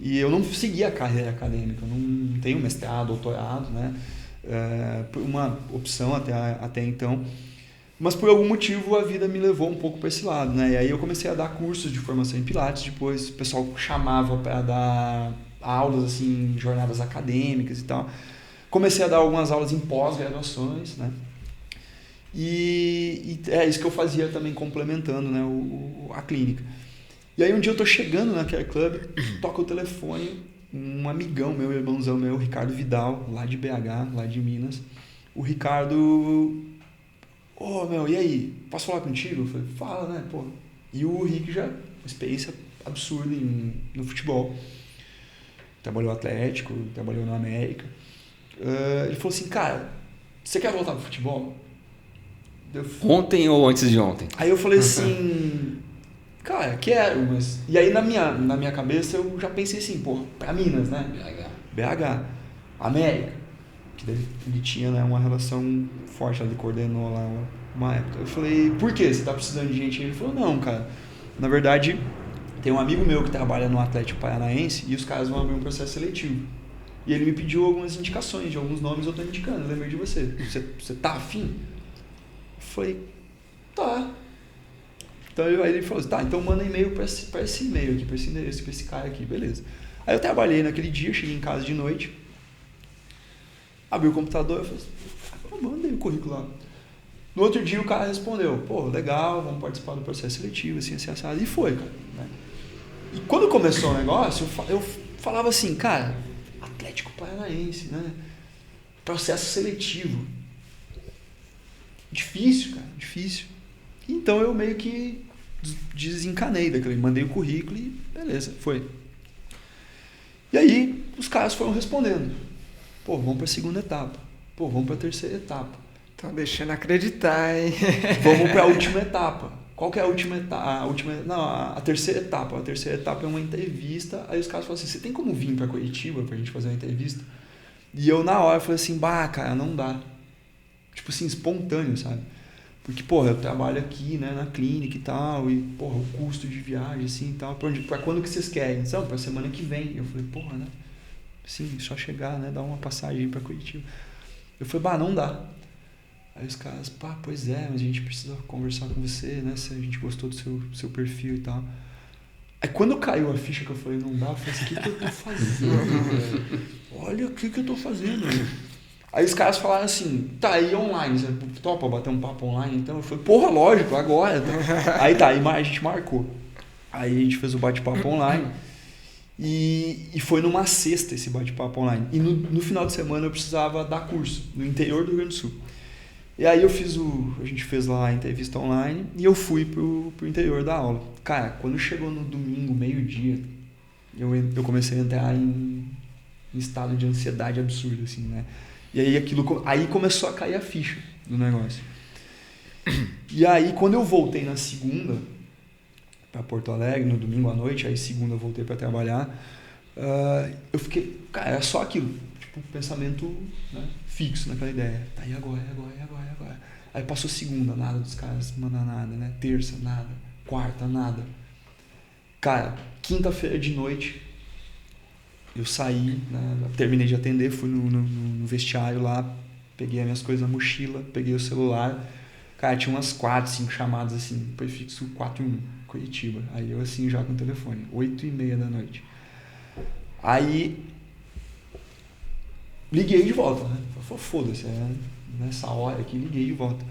E eu não segui a carreira acadêmica, eu não tenho mestrado, doutorado, né? Por uma opção até então. Mas por algum motivo a vida me levou um pouco para esse lado, né? E aí eu comecei a dar cursos de formação em Pilates, depois o pessoal chamava para dar aulas, assim, jornadas acadêmicas e tal. Comecei a dar algumas aulas em pós-graduações, né? E é isso que eu fazia também complementando, né, a clínica. E aí um dia eu tô chegando na Care Club, toca o telefone, um amigão meu, irmãozão meu, Ricardo Vidal, lá de BH, lá de Minas. O Ricardo... meu, e aí? Posso falar contigo? Eu falei, fala, né, pô. E o Rick já, uma experiência absurda no futebol. Trabalhou no Atlético, trabalhou no América. Ele falou assim, cara, você quer voltar pro futebol? Ontem ou antes de ontem? Aí eu falei assim... Cara, quero, mas... E aí na minha cabeça eu já pensei assim, pô, pra Minas, né? BH. América. Que ele tinha, né, uma relação forte, ele coordenou lá uma época. Eu falei, por que você tá precisando de gente? Ele falou, não, cara. Na verdade, tem um amigo meu que trabalha no Atlético Paranaense e os caras vão abrir um processo seletivo. E ele me pediu algumas indicações de alguns nomes, eu tô indicando, eu lembrei de você. Você tá afim? Eu falei, tá. Então aí ele falou assim, tá, então manda e-mail para esse e-mail aqui, para esse endereço, para esse cara aqui, beleza. Aí eu trabalhei naquele dia, cheguei em casa de noite, abri o computador, eu falei assim, mandei o currículo lá. No outro dia o cara respondeu, pô, legal, vamos participar do processo seletivo, assim, assado, e foi, cara. Né? E quando começou o negócio, eu falava assim, cara, Atlético Paranaense, né? Processo seletivo. Difícil, cara, difícil. Então eu meio que desencanei daquele, mandei o currículo e beleza, foi. E aí os caras foram respondendo. Pô, vamos para a segunda etapa. Pô, vamos para a terceira etapa. Estão deixando acreditar, hein? Vamos para a última etapa. Qual que é a última etapa? A terceira etapa. A terceira etapa é uma entrevista. Aí os caras falaram assim, você tem como vir para Curitiba pra gente fazer uma entrevista? E eu na hora falei assim, cara, não dá. Tipo assim, espontâneo, sabe? Porque, porra, eu trabalho aqui, né, na clínica e tal, e, porra, o custo de viagem, assim, e tal, pra quando que vocês querem? Então, pra semana que vem. Eu falei, porra, né, sim, só chegar, né, dar uma passagem pra Curitiba. Eu falei, não dá. Aí os caras, pois é, mas a gente precisa conversar com você, né, se a gente gostou do seu perfil e tal. Aí quando caiu a ficha que eu falei, não dá, eu falei assim, o que eu tô fazendo, velho? Olha o que eu tô fazendo, velho. Aí os caras falaram assim, tá, aí online, você topa bater um papo online? Então eu falei, porra, lógico, agora. Aí tá, aí a gente marcou. Aí a gente fez o bate-papo online e foi numa sexta esse bate-papo online. E no final de semana eu precisava dar curso no interior do Rio Grande do Sul. E aí a gente fez lá a entrevista online e eu fui pro interior da aula. Cara, quando chegou no domingo, meio-dia, eu comecei a entrar em estado de ansiedade absurdo, assim, né? E aí aí começou a cair a ficha do negócio. E aí quando eu voltei na segunda para Porto Alegre, no domingo à noite, aí segunda eu voltei para trabalhar, eu fiquei, cara, era só aquilo, tipo, pensamento, né, fixo naquela ideia. Tá, e agora? Aí passou segunda, nada dos caras mandar nada, né? Terça, nada. Quarta, nada. Cara, quinta-feira de noite, eu saí, né, terminei de atender, fui no vestiário lá, peguei as minhas coisas na mochila, peguei o celular. Cara, tinha umas 4, 5 chamadas assim, prefixo 41, Curitiba. Aí eu assim já com o telefone, 8h30 da noite. Aí liguei de volta, né? Falei, foda-se, nessa hora aqui, liguei de volta.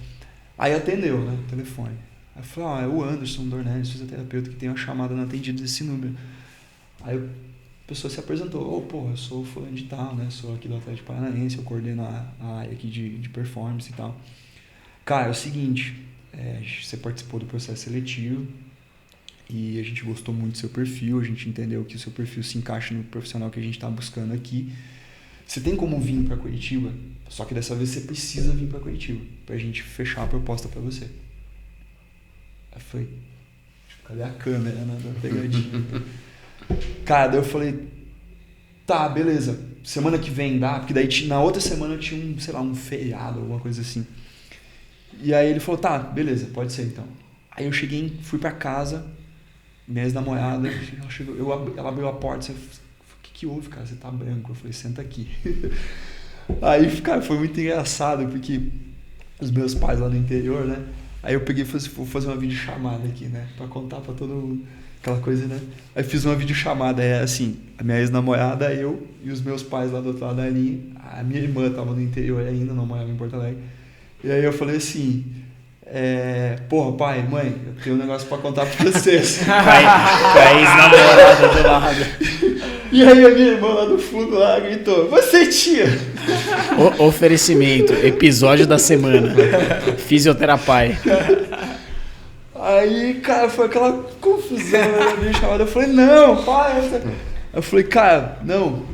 Aí atendeu, né, o telefone. Aí eu falei, é o Anderson Dornelles, fisioterapeuta, que tem uma chamada não atendida desse número. Aí a pessoa se apresentou, porra, eu sou fulano de tal, né, sou aqui do Atlético Paranaense, eu coordeno a área aqui de performance e tal. Cara, é o seguinte, você participou do processo seletivo e a gente gostou muito do seu perfil, a gente entendeu que o seu perfil se encaixa no profissional que a gente está buscando aqui. Você tem como vir para Curitiba, só que dessa vez você precisa vir para Curitiba, para a gente fechar a proposta para você. Aí eu falei, cadê a câmera, né, da pegadinha? Cara, daí eu falei, tá, beleza, semana que vem dá, porque daí na outra semana tinha um feriado, alguma coisa assim. E aí ele falou, tá, beleza, pode ser então. Aí eu fui pra casa, minha ex-namorada, ela abriu a porta, o que houve, cara? Você tá branco? Eu falei, senta aqui. Aí, cara, foi muito engraçado, porque os meus pais lá no interior, né? Aí eu peguei e falei, vou fazer uma videochamada aqui, né? Pra contar pra todo mundo, aquela coisa, né? Aí fiz uma videochamada, assim, a minha ex-namorada, eu e os meus pais lá do outro lado da linha. A minha irmã tava no interior ainda, não morava em Porto Alegre. E aí eu falei assim, porra, pai, mãe, eu tenho um negócio pra contar pra vocês. Com a ex-namorada do lado. E aí a minha irmã lá do fundo lá gritou, você, tia! Oferecimento, episódio da semana. Fisioterapia. Aí, cara, foi aquela confusão, né? Eu falei, não, pai. Eu falei, cara, não,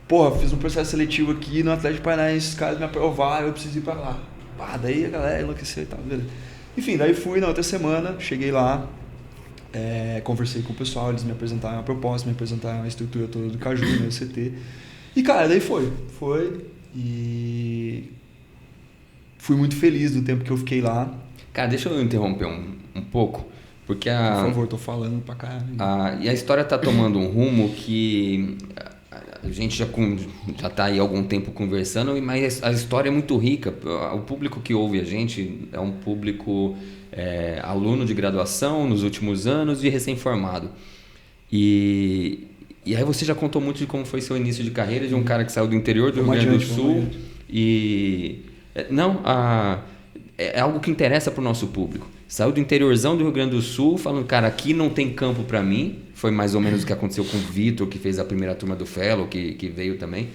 porra, fiz um processo seletivo aqui no Atlético Paranaense, os caras me aprovaram, eu preciso ir pra lá. Daí a galera enlouqueceu e tal, beleza. Enfim, daí fui na outra semana, cheguei lá, conversei com o pessoal, eles me apresentaram a proposta, me apresentaram a estrutura toda do Caju, no CT. E, cara, daí foi e fui muito feliz do tempo que eu fiquei lá. Cara, deixa eu interromper um pouco, porque Por favor, tô falando pra caralho. E a história tá tomando um rumo que a gente já tá aí há algum tempo conversando, mas a história é muito rica. O público que ouve a gente é um público aluno de graduação nos últimos anos e recém-formado. E aí você já contou muito de como foi seu início de carreira, de um cara que saiu do interior do Rio Grande do Sul. E é algo que interessa para o nosso público. Saiu do interiorzão do Rio Grande do Sul, falando, cara, aqui não tem campo para mim. Foi mais ou menos o que aconteceu com o Vitor, que fez a primeira turma do Fellow, que veio também.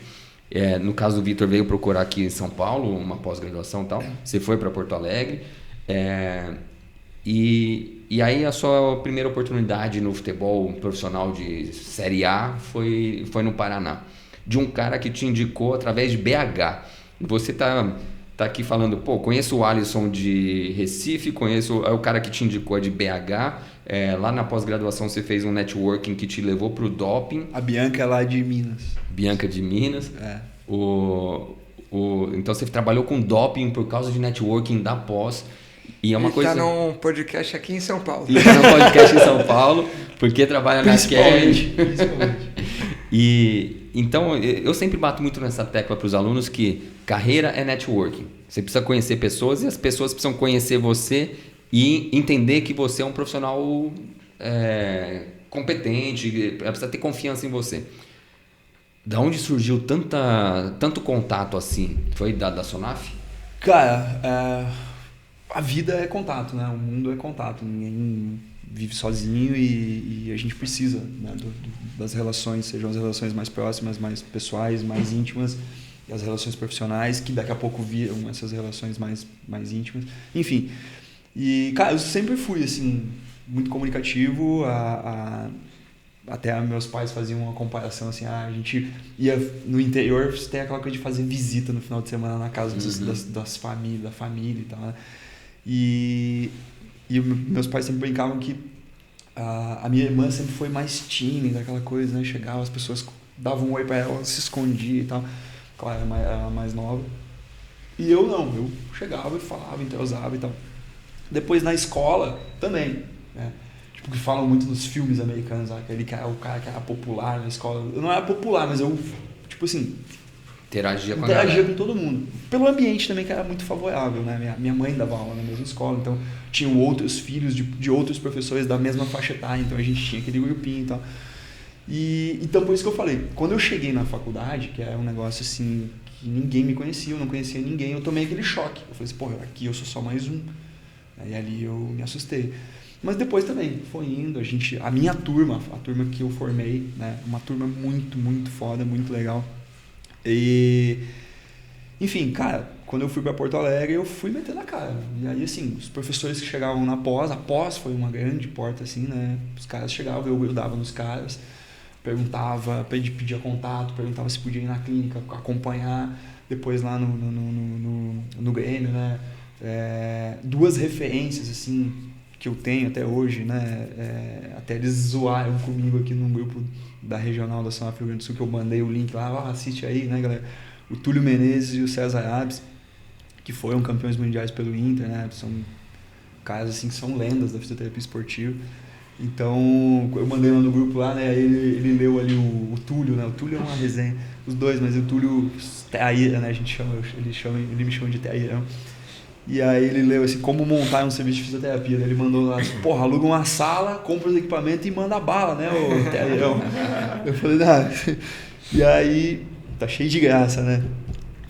No caso do Vitor, veio procurar aqui em São Paulo, uma pós-graduação e tal. Você foi para Porto Alegre. E aí a sua primeira oportunidade no futebol profissional de Série A foi no Paraná. De um cara que te indicou através de BH. Você tá aqui falando, conheço o Alisson de Recife, conheço o cara que te indicou de BH. Lá na pós-graduação você fez um networking que te levou pro doping. A Bianca é lá de Minas. Bianca de Minas. Então você trabalhou com doping por causa de networking da pós. E é uma coisa... tá num podcast aqui em São Paulo. E tá num podcast em São Paulo, porque trabalha na Cash. E então eu sempre bato muito nessa tecla para os alunos que carreira é networking. Você precisa conhecer pessoas e as pessoas precisam conhecer você e entender que você é um profissional competente, precisa ter confiança em você. Da onde surgiu tanto contato assim? Foi da Sonaf? Cara, a vida é contato, né? O mundo é contato. Ninguém vive sozinho e a gente precisa, né, das relações, sejam as relações mais próximas, mais pessoais, mais íntimas. e as relações profissionais, que daqui a pouco viram essas relações mais íntimas. Enfim. E, cara, eu sempre fui, assim, muito comunicativo. Até meus pais faziam uma comparação, assim, a gente ia no interior, você tem aquela coisa de fazer visita no final de semana na casa das famílias, da família e tal, né? E meus pais sempre brincavam que a minha irmã sempre foi mais tímida, aquela coisa, né? Chegava, as pessoas davam um oi pra ela, se escondia e tal. Claro, era mais nova. E eu não, eu chegava e falava, entrosava e tal. Depois na escola também, né? Tipo, que falam muito nos filmes americanos, aquele cara, o cara que era popular na escola. Eu não era popular, mas eu, tipo assim, interagia com todo mundo. Pelo ambiente também, que era muito favorável, né? Minha mãe dava aula na mesma escola, então tinham outros filhos de outros professores da mesma faixa etária, então a gente tinha aquele grupinho e tal. Então por isso que eu falei, quando eu cheguei na faculdade, que era um negócio assim, que ninguém me conhecia, eu não conhecia ninguém, eu tomei aquele choque. Eu falei assim, porra, aqui eu sou só mais um. Aí ali eu me assustei. Mas depois também foi indo, a minha turma, a turma que eu formei, né? Uma turma muito, muito foda, muito legal. E, enfim, cara, quando eu fui para Porto Alegre, eu fui metendo a cara. E aí, assim, os professores que chegavam na pós, a pós foi uma grande porta, assim, né? Os caras chegavam, eu dava nos caras, perguntava, pedia contato, perguntava se podia ir na clínica, acompanhar, depois lá no Grêmio, né? Duas referências, assim, que eu tenho até hoje, né? Até eles zoaram comigo aqui num grupo da Regional da São Rio Grande do Sul, que eu mandei o link lá, assiste aí, né, galera? O Túlio Menezes e o César Abes, que foram campeões mundiais pelo Inter, né? São caras, assim, que são lendas da fisioterapia esportiva. Então, eu mandei lá no grupo lá, né? Ele leu ali o Túlio, né? O Túlio é uma resenha, os dois, mas o Túlio Teaíra, né? Ele me chama de Teaíra. E aí ele leu assim, como montar um serviço de fisioterapia. Ele mandou lá, porra, aluga uma sala, compra os equipamentos e manda bala, né, ô Teairão? Eu falei, e aí, tá cheio de graça, né?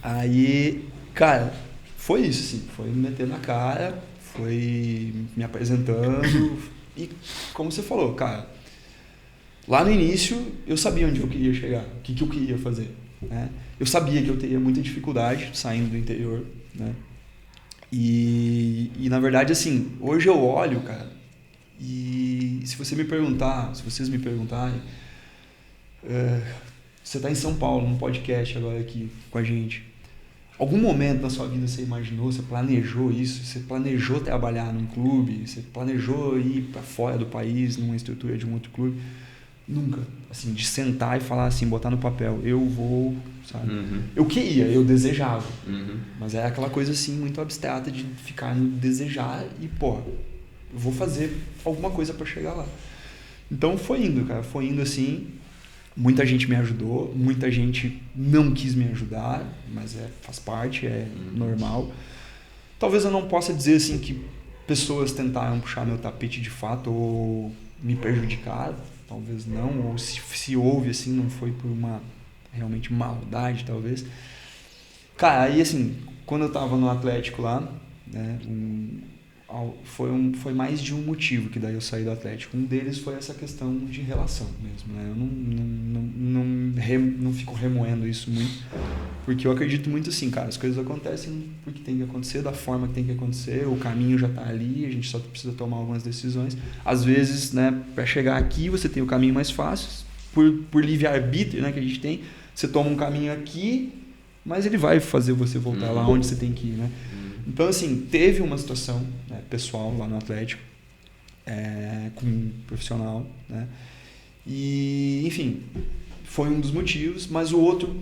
Aí, cara, foi isso, assim, foi me meter na cara, foi me apresentando. E como você falou, cara, lá no início eu sabia onde eu queria chegar, o que eu queria fazer, né? Eu sabia que eu teria muita dificuldade saindo do interior, né? E na verdade, assim, hoje eu olho, cara, e se vocês me perguntarem, você está em São Paulo, num podcast agora aqui com a gente. Algum momento na sua vida você imaginou, você planejou isso? Você planejou trabalhar num clube? Você planejou ir para fora do país, numa estrutura de um outro clube? Nunca. Assim, de sentar e falar assim, botar no papel, eu vou, sabe? Uhum. Eu queria, eu desejava. Uhum. Mas é aquela coisa assim, muito abstrata de ficar no desejar e, pô, eu vou fazer alguma coisa para chegar lá. Então foi indo, cara. Foi indo assim. Muita gente me ajudou, muita gente não quis me ajudar, mas faz parte, normal. Talvez eu não possa dizer assim que pessoas tentaram puxar meu tapete de fato ou me prejudicar, talvez não, ou se houve assim, não foi por uma realmente maldade, talvez. Cara, aí assim, quando eu tava no Atlético lá, né, foi mais de um motivo que daí eu saí do Atlético. Um deles foi essa questão de relação mesmo, né? Eu não fico remoendo isso muito, porque eu acredito muito assim, cara, as coisas acontecem porque tem que acontecer, da forma que tem que acontecer, o caminho já tá ali, a gente só precisa tomar algumas decisões. Às vezes, né, para chegar aqui você tem o caminho mais fácil, por livre-arbítrio, né, que a gente tem, você toma um caminho aqui, mas ele vai fazer você voltar lá onde você tem que ir, né? Então, assim, teve uma situação, né, pessoal lá no Atlético, com um profissional, né? E, enfim, foi um dos motivos, mas o outro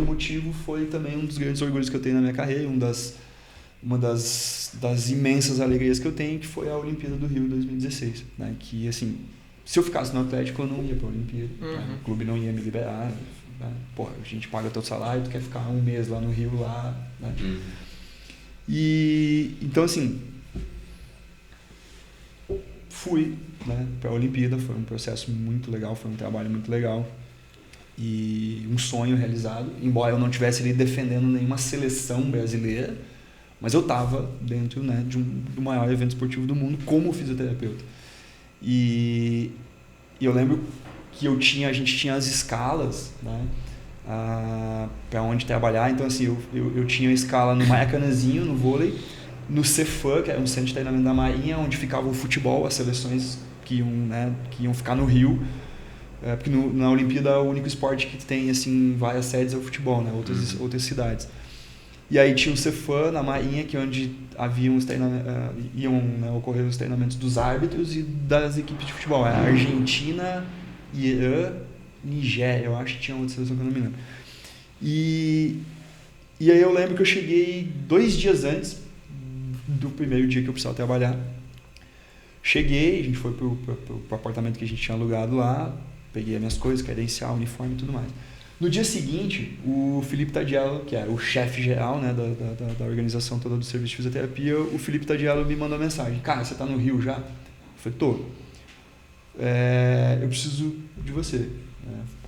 motivo foi também um dos grandes orgulhos que eu tenho na minha carreira, uma das imensas alegrias que eu tenho, que foi a Olimpíada do Rio 2016, né? Que, assim, se eu ficasse no Atlético, eu não ia para a Olimpíada, né? O clube não ia me liberar, né? Pô, a gente paga teu salário, tu quer ficar um mês lá no Rio, lá, né? E então, assim, fui, né, para a Olimpíada, foi um processo muito legal, foi um trabalho muito legal e um sonho realizado, embora eu não estivesse ali defendendo nenhuma seleção brasileira, mas eu estava dentro, né, do maior evento esportivo do mundo como fisioterapeuta. E eu lembro que a gente tinha as escalas, né, para onde trabalhar. Então, assim, eu tinha escala no Maracanãzinho, no vôlei, no Cefam, que era um centro de treinamento da Marinha, onde ficava o futebol, as seleções que iam ficar no Rio. Porque na Olimpíada o único esporte que tem assim, várias sedes é o futebol, né? Outras cidades. E aí tinha o Cefam na Marinha, que é onde haviam iam, né, ocorrer os treinamentos dos árbitros e das equipes de futebol. A Argentina, Irã, Nigéria, eu acho que tinha outra seleção que eu não me lembro. E aí eu lembro que eu cheguei 2 dias antes do primeiro dia que eu precisava trabalhar. Cheguei, a gente foi pro apartamento que a gente tinha alugado lá, peguei as minhas coisas, credencial, uniforme e tudo mais. No dia seguinte, o Felipe Tadiello, que é o chefe geral, né, da organização toda do serviço de fisioterapia, o Felipe Tadiello me mandou uma mensagem: cara, você tá no Rio já? Eu falei: tô. Eu preciso de você.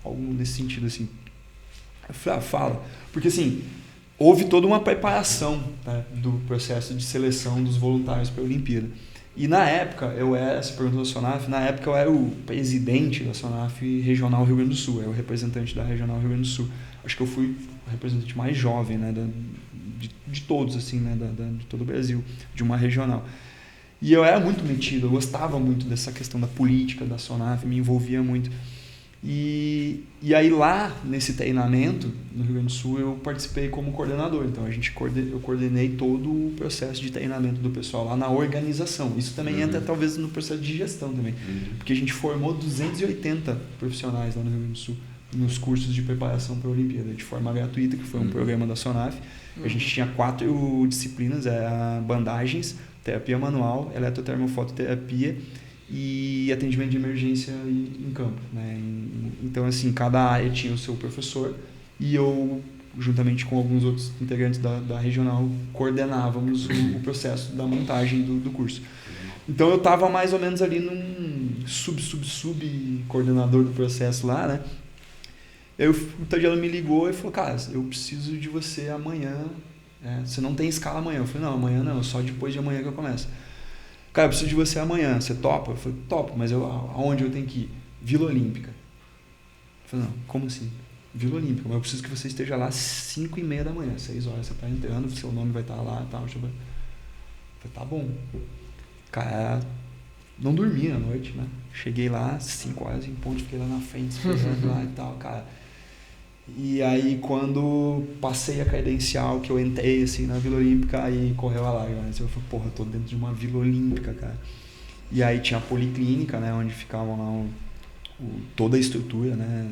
Algo nesse sentido, assim. Eu falei: fala. Porque, assim, houve toda uma preparação, né, do processo de seleção dos voluntários para a Olimpíada. E na época, você perguntou da SONAF, na época eu era o presidente da SONAF Regional Rio Grande do Sul, o representante da Regional Rio Grande do Sul. Acho que eu fui o representante mais jovem, né, de todos, assim, né, de todo o Brasil, de uma regional. E eu era muito metido, eu gostava muito dessa questão da política da SONAF, me envolvia muito. E aí lá, nesse treinamento, no Rio Grande do Sul, eu participei como coordenador. Então eu coordenei todo o processo de treinamento do pessoal lá na organização. Isso também entra talvez no processo de gestão também. Porque a gente formou 280 profissionais lá no Rio Grande do Sul, nos cursos de preparação para a Olimpíada, de forma gratuita, que foi um programa da SONAF. A gente tinha 4 disciplinas, bandagens, terapia manual, eletrotermofototerapia e atendimento de emergência em campo, né? Então, assim, cada área tinha o seu professor e eu, juntamente com alguns outros integrantes da regional, coordenávamos o processo da montagem do curso. Então, eu estava mais ou menos ali num sub-coordenador do processo lá, né? Aí o Tadiello me ligou e falou: cara, eu preciso de você amanhã, você não tem escala amanhã. Eu falei: não, amanhã não, só depois de amanhã que eu começo. Cara, eu preciso de você amanhã, você topa? Eu falei: topo, mas aonde eu tenho que ir? Vila Olímpica. Eu falei: não, como assim? Vila Olímpica, mas eu preciso que você esteja lá às 5h30 da manhã, 6 horas, você tá entrando, seu nome vai estar lá e tal. Eu falei: tá bom. Cara, não dormi à noite, né? Cheguei lá às 5 horas em ponto, fiquei lá na frente, esperando lá e tal, cara. E aí, quando passei a credencial, que eu entrei, assim, na Vila Olímpica, aí correu a lágrima, né? Eu falei: porra, eu tô dentro de uma Vila Olímpica, cara. E aí tinha a policlínica, né? Onde ficavam lá toda a estrutura, né?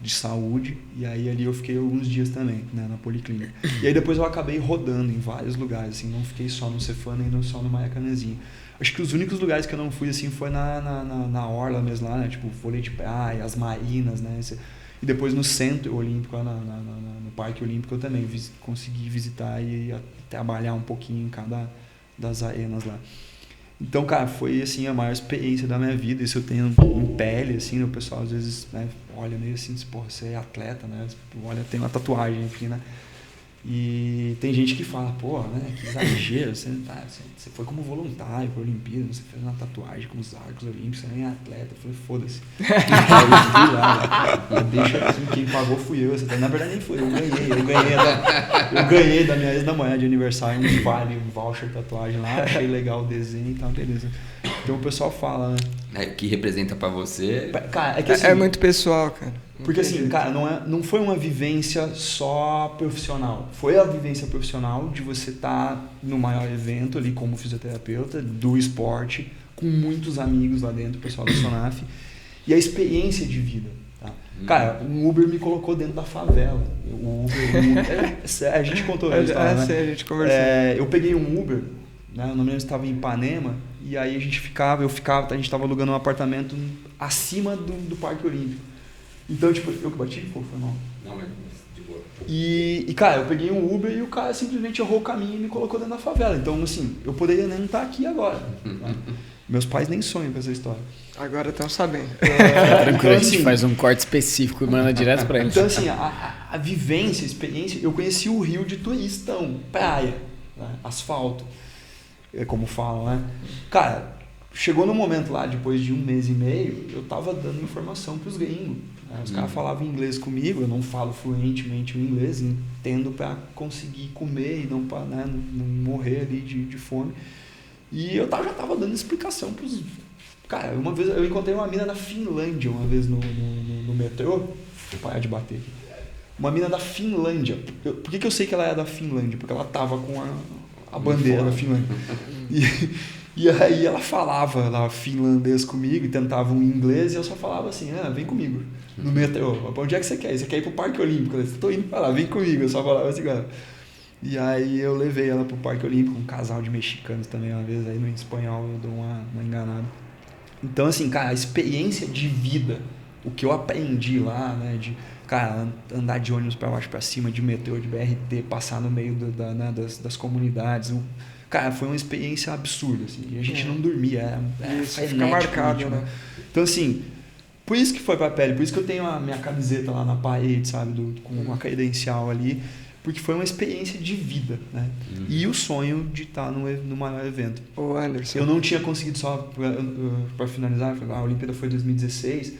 De saúde. E aí ali eu fiquei alguns dias também, né? Na policlínica. E aí depois eu acabei rodando em vários lugares, assim. Não fiquei só no Cefam, nem só no Maracanãzinho. Acho que os únicos lugares que eu não fui, assim, foi na orla mesmo lá, né? Tipo, vôlei de praia, as marinas, né? E depois no Centro Olímpico, lá no Parque Olímpico, eu também consegui visitar e trabalhar um pouquinho em cada das arenas lá. Então, cara, foi assim a maior experiência da minha vida. Isso eu tenho em pele, assim, o pessoal às vezes, né, olha meio assim, diz: porra, você é atleta, né? Olha, tem uma tatuagem aqui, né? E tem gente que fala: pô, né, que exagero, você foi como voluntário para a Olimpíada, você fez uma tatuagem com os arcos olímpicos, você nem é atleta. Eu falei: foda-se. Deixa assim, quem pagou fui eu. Na verdade nem fui, eu ganhei da minha ex-namorada de aniversário um voucher tatuagem lá, achei legal o desenho e tal, beleza. Então o pessoal fala, né? Que representa pra você. Cara, que assim, é muito pessoal, cara. Porque assim, cara, não foi uma vivência só profissional. Foi a vivência profissional de você estar no maior evento ali como fisioterapeuta do esporte, com muitos amigos lá dentro, o pessoal da SONAF, e a experiência de vida. Tá? Cara, um Uber me colocou dentro da favela. A gente contou a história, né? A gente conversou. Eu peguei um Uber, né? O nome estava em Ipanema, e aí a gente estava alugando um apartamento acima do Parque Olímpico. Então, tipo, eu que bati? Pô, foi mal. Não, mas de boa. E, cara, eu peguei um Uber e o cara simplesmente errou o caminho e me colocou dentro da favela. Então, assim, eu poderia nem estar aqui agora. Né? Meus pais nem sonham com essa história. Agora estão sabendo. Tranquilo, então, a gente assim, faz um corte específico e manda direto pra eles. Então, assim, a vivência, a experiência, eu conheci o Rio de turistão, praia, né? Asfalto, como falam, né? Cara, chegou no momento lá, depois de 1 mês e meio, eu tava dando informação pros gringos. Os caras falavam inglês comigo, eu não falo fluentemente o inglês, entendo para conseguir comer e não para, né, não morrer ali de fome. E eu já tava dando explicação pros... Cara, uma vez eu encontrei uma mina da Finlândia uma vez no metrô. Vou parar de bater aqui. Uma mina da Finlândia. Por que eu sei que ela é da Finlândia? Porque ela tava com a bandeira da Finlândia. E aí ela falava lá finlandês comigo e tentava um inglês e eu só falava assim, vem comigo. No metrô. Pra onde é que você quer? Você quer ir pro Parque Olímpico? Eu tô indo pra lá, vem comigo. Eu só falava assim, cara. E aí eu levei ela pro Parque Olímpico, um casal de mexicanos também uma vez, aí no espanhol eu dou uma enganada. Então, assim, cara, a experiência de vida, o que eu aprendi lá, né, de, cara, andar de ônibus pra baixo pra cima, de metrô, de BRT, passar no meio das comunidades, cara, foi uma experiência absurda, assim, e a gente não dormia, isso fica marcado, né? Então, assim, por isso que foi pra pele, por isso que eu tenho a minha camiseta lá na parede, sabe, com uma credencial ali, porque foi uma experiência de vida, né? E o sonho de estar no maior evento. Ô Anderson. Eu não tinha conseguido só, para finalizar, a Olimpíada foi em 2016,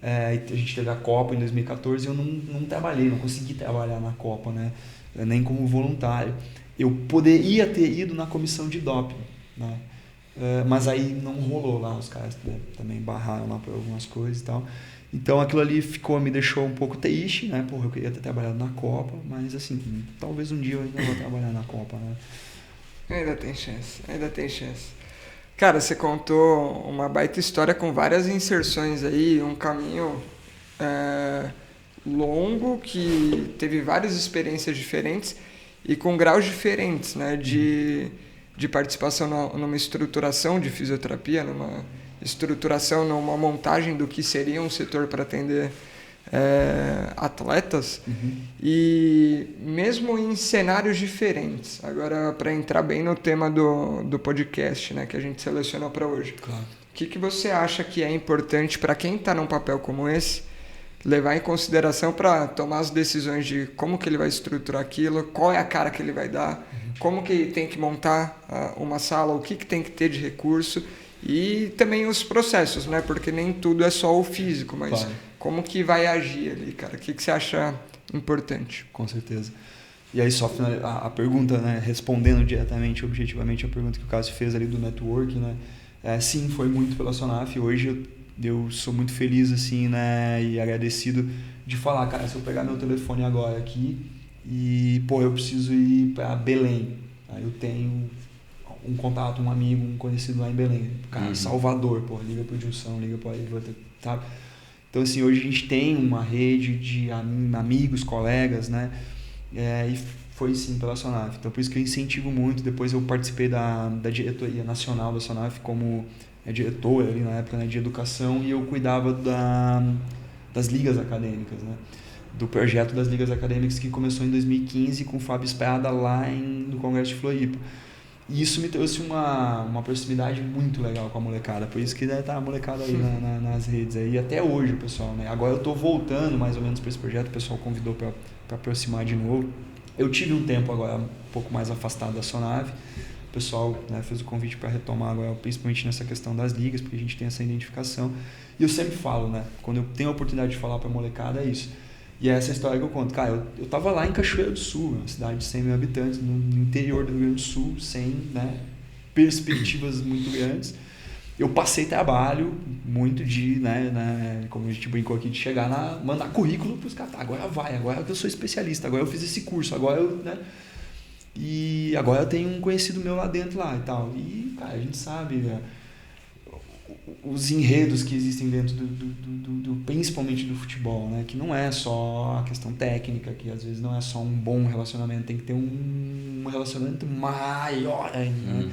a gente teve a Copa em 2014 e eu não trabalhei, não consegui trabalhar na Copa, né? Nem como voluntário. Eu poderia ter ido na comissão de doping, né? Mas aí não rolou lá, os caras, né, também barraram lá por algumas coisas e tal. Então aquilo ali me deixou um pouco triste, né? Porra, eu queria ter trabalhado na Copa, mas assim, talvez um dia eu ainda vou trabalhar na Copa, né? Ainda tem chance. Cara, você contou uma baita história com várias inserções aí, um caminho longo que teve várias experiências diferentes e com graus diferentes, né? De participação numa estruturação de fisioterapia, numa estruturação, numa montagem do que seria um setor para atender atletas, e mesmo em cenários diferentes. Agora, para entrar bem no tema do podcast, né, que a gente selecionou para hoje, claro. O que você acha que é importante para quem está num papel como esse levar em consideração para tomar as decisões de como que ele vai estruturar aquilo, qual é a cara que ele vai dar, como que tem que montar uma sala, o que tem que ter de recurso, e também os processos, né? Porque nem tudo é só o físico, mas claro, como que vai agir ali, cara? O que você acha importante? Com certeza. E aí só a pergunta, né? Respondendo diretamente, objetivamente, a pergunta que o Cássio fez ali do network, né? Sim, foi muito pela Sonaf. Hoje eu sou muito feliz, assim, né? E agradecido de falar, cara, se eu pegar meu telefone agora aqui e, pô, eu preciso ir para Belém. Aí eu tenho um contato, um amigo, um conhecido lá em Belém. Cara, Salvador, pô, liga pro Gilson, liga pro Ivan, sabe? Então, assim, hoje a gente tem uma rede de amigos, colegas, né? E foi, sim, pela Sonaf. Então, por isso que eu incentivo muito. Depois eu participei da diretoria nacional da Sonaf como diretor ali na época, né, de educação, e eu cuidava das ligas acadêmicas, né? Do projeto das ligas acadêmicas que começou em 2015 com o Fábio Espada lá no Congresso de Floripa. E isso me trouxe uma proximidade muito legal com a molecada. Por isso que tá a molecada aí nas redes. Aí. E até hoje, pessoal, né? Agora eu tô voltando mais ou menos para esse projeto. O pessoal convidou para aproximar de novo. Eu tive um tempo agora um pouco mais afastado da Sonaf. O pessoal, né, fez o convite para retomar agora, principalmente nessa questão das ligas, porque a gente tem essa identificação. E eu sempre falo, né? Quando eu tenho a oportunidade de falar para a molecada, é isso. E é essa história que eu conto. Cara, eu tava lá em Cachoeira do Sul, uma cidade de 100 mil habitantes, no interior do Rio Grande do Sul, sem, né, perspectivas muito grandes. Eu passei trabalho muito de, né, como a gente brincou aqui, de chegar lá, mandar currículo para os caras. Agora vai, agora eu sou especialista, agora eu fiz esse curso, agora eu, né? E agora eu tenho um conhecido meu lá dentro lá e tal. E, cara, a gente sabe, né, os enredos que existem dentro principalmente do futebol, né? Que não é só a questão técnica, que às vezes não é só um bom relacionamento, tem que ter um relacionamento maior ainda, né?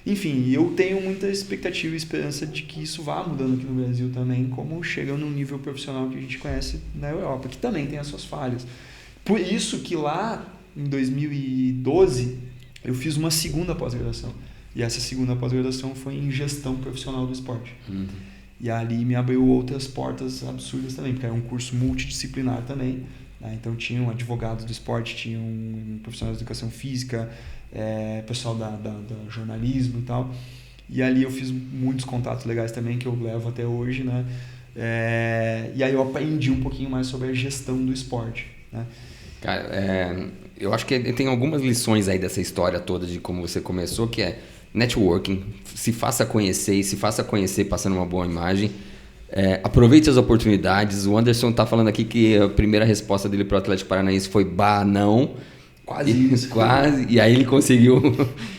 Enfim, eu tenho muita expectativa e esperança de que isso vá mudando aqui no Brasil também, como chega num nível profissional que a gente conhece na Europa, que também tem as suas falhas. Por isso que lá, em 2012, eu fiz uma segunda pós-graduação. E essa segunda pós-graduação foi em gestão profissional do esporte. E ali me abriu outras portas absurdas também, porque era um curso multidisciplinar também, né? Então tinham advogados do esporte, tinham profissionais de educação física, pessoal da jornalismo e tal. E ali eu fiz muitos contatos legais também, que eu levo até hoje, né? E aí eu aprendi um pouquinho mais sobre a gestão do esporte, né? Cara, eu acho que tem algumas lições aí dessa história toda de como você começou, que é networking, se faça conhecer e se faça conhecer passando uma boa imagem. Aproveite as oportunidades. O Anderson tá falando aqui que a primeira resposta dele pro Atlético Paranaense foi bah, não. Quase isso. Quase. E aí ele conseguiu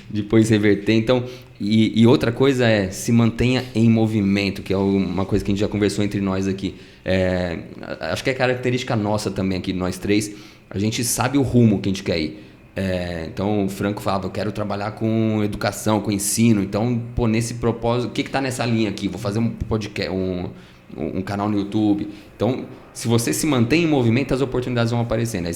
depois reverter. Então, e outra coisa é se mantenha em movimento, que é uma coisa que a gente já conversou entre nós aqui. Acho que é característica nossa também aqui, nós três. A gente sabe o rumo que a gente quer ir. Então o Franco falava, eu quero trabalhar com educação, com ensino. Então, nesse propósito, o que está nessa linha aqui? Vou fazer um podcast, um canal no YouTube. Então, se você se mantém em movimento, as oportunidades vão aparecendo.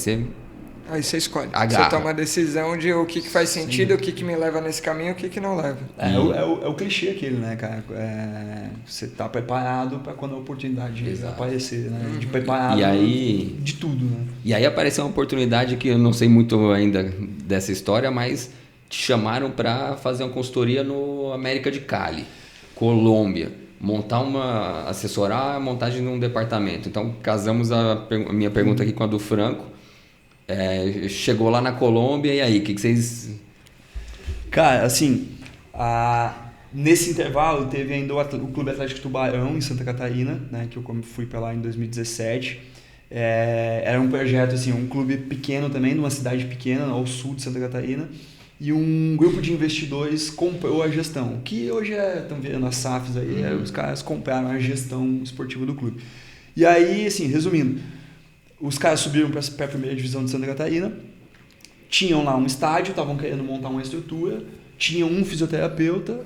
Aí você escolhe. Agarra. Você toma a decisão de o que faz sentido, Sim. o que me leva nesse caminho, o que não leva. É o clichê aquele, né, cara? Você tá preparado para quando a oportunidade aparecer, né? De preparado E aí, de tudo, né? E aí apareceu uma oportunidade que eu não sei muito ainda dessa história, mas te chamaram para fazer uma consultoria no América de Cali, Colômbia. Assessorar a montagem de um departamento. Então, casamos a minha pergunta aqui com a do Franco. Chegou lá na Colômbia, e aí, o que vocês... Cara, assim, nesse intervalo teve ainda o Clube Atlético Tubarão, em Santa Catarina, né, que eu fui para lá em 2017. Era um projeto, assim, um clube pequeno também, de uma cidade pequena, ao sul de Santa Catarina, e um grupo de investidores comprou a gestão, que hoje estão vendo as SAFs aí, os caras compraram a gestão esportiva do clube. E aí, assim, resumindo, os caras subiram para a primeira divisão de Santa Catarina, tinham lá um estádio, estavam querendo montar uma estrutura, tinham um fisioterapeuta,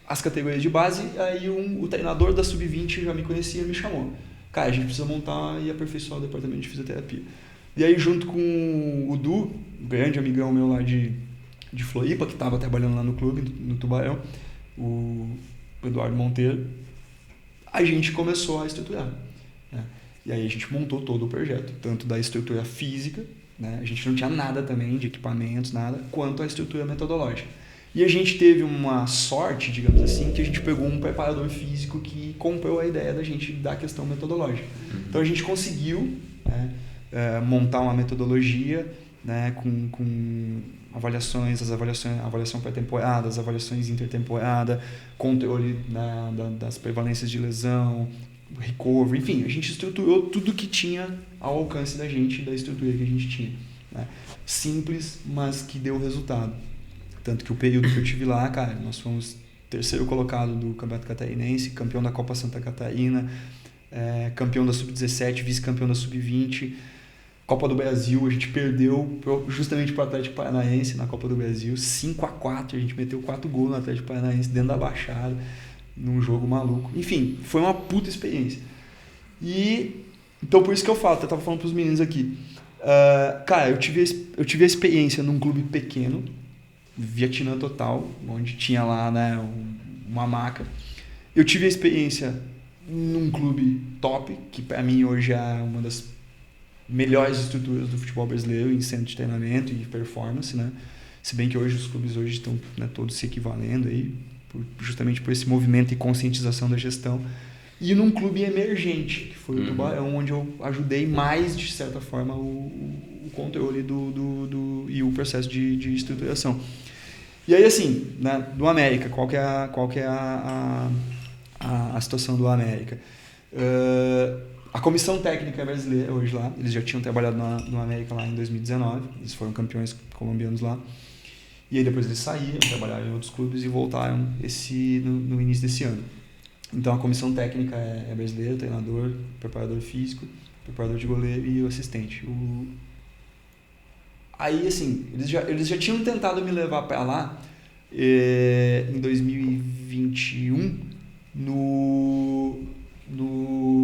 as categorias de base, aí o treinador da Sub-20 já me conhecia e me chamou. Cara, a gente precisa montar e aperfeiçoar o departamento de fisioterapia. E aí, junto com o Du, um grande amigão meu lá de Floripa, que estava trabalhando lá no clube, no Tubarão, o Eduardo Monteiro, a gente começou a estruturar, né? E aí a gente montou todo o projeto, tanto da estrutura física, né? A gente não tinha nada também de equipamentos, nada, quanto a estrutura metodológica. E a gente teve uma sorte, digamos assim, que a gente pegou um preparador físico que comprou a ideia da gente da questão metodológica. Então a gente conseguiu, né, montar uma metodologia, né, com avaliação pré-temporada, as avaliações intertemporada, controle, né, das prevalências de lesão, recovery, enfim, a gente estruturou tudo que tinha ao alcance da gente, da estrutura que a gente tinha, né? Simples, mas que deu resultado. Tanto que o período que eu tive lá, cara, nós fomos terceiro colocado do Campeonato Catarinense, campeão da Copa Santa Catarina, campeão da Sub-17, vice-campeão da Sub-20, Copa do Brasil, a gente perdeu justamente para o Atlético Paranaense na Copa do Brasil, 5-4, a gente meteu 4 gols no Atlético Paranaense dentro da Baixada, num jogo maluco. Enfim, foi uma puta experiência. E então por isso que eu falo, eu tava falando pros meninos aqui. Cara, eu tive a experiência num clube pequeno, Vietnã total, onde tinha lá, né, uma maca. Eu tive a experiência num clube top, que para mim hoje é uma das melhores estruturas do futebol brasileiro em centro de treinamento e performance, né? Se bem que hoje os clubes hoje estão, né, todos se equivalendo aí, justamente por esse movimento e conscientização da gestão, e num clube emergente, que foi o Tubarão, onde eu ajudei mais, de certa forma, o controle e o processo de estruturação. E aí, assim, né, do América, qual que é a situação do América? A comissão técnica brasileira hoje lá, eles já tinham trabalhado no América lá em 2019, eles foram campeões colombianos lá. E aí depois eles saíram, trabalharam em outros clubes e voltaram no início desse ano. Então a comissão técnica é brasileira, treinador, preparador físico, preparador de goleiro e o assistente. Aí, assim, eles já tinham tentado me levar para lá em 2021 no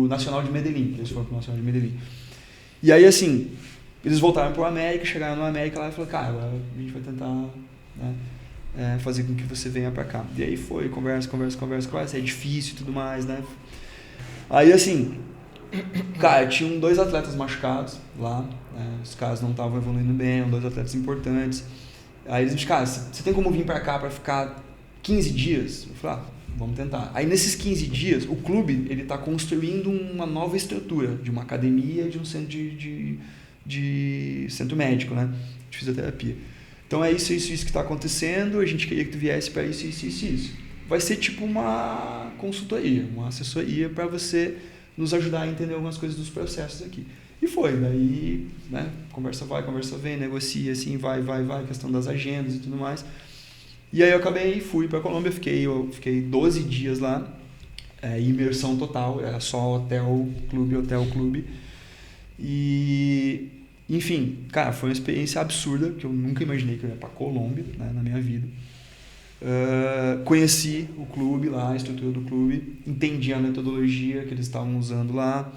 Nacional de Medellín. Eles foram pro Nacional de Medellín. E aí, assim, eles voltaram pro América, chegaram no América lá e falaram, cara, agora a gente vai tentar, né, fazer com que você venha para cá. E aí foi, conversa, é difícil e tudo mais, né? Aí, assim, cara, tinham 2 atletas machucados lá, né? Os caras não estavam evoluindo bem, eram 2 atletas importantes. Aí eles disseram, cara, você tem como vir para cá para ficar 15 dias? Eu falei, vamos tentar. Aí nesses 15 dias, o clube ele está construindo uma nova estrutura de uma academia, de um centro de centro médico, né? De fisioterapia. Então é isso que está acontecendo, a gente queria que tu viesse para isso. Vai ser tipo uma consultoria, uma assessoria para você nos ajudar a entender algumas coisas dos processos aqui. E foi, daí, né, conversa vai, conversa vem, negocia, assim, vai, questão das agendas e tudo mais. E aí eu fui para a Colômbia, eu fiquei 12 dias lá, imersão total, era só hotel, clube. E, enfim, cara, foi uma experiência absurda, que eu nunca imaginei que eu ia para a Colômbia, né, na minha vida. Conheci o clube lá, a estrutura do clube, entendi a metodologia que eles estavam usando lá,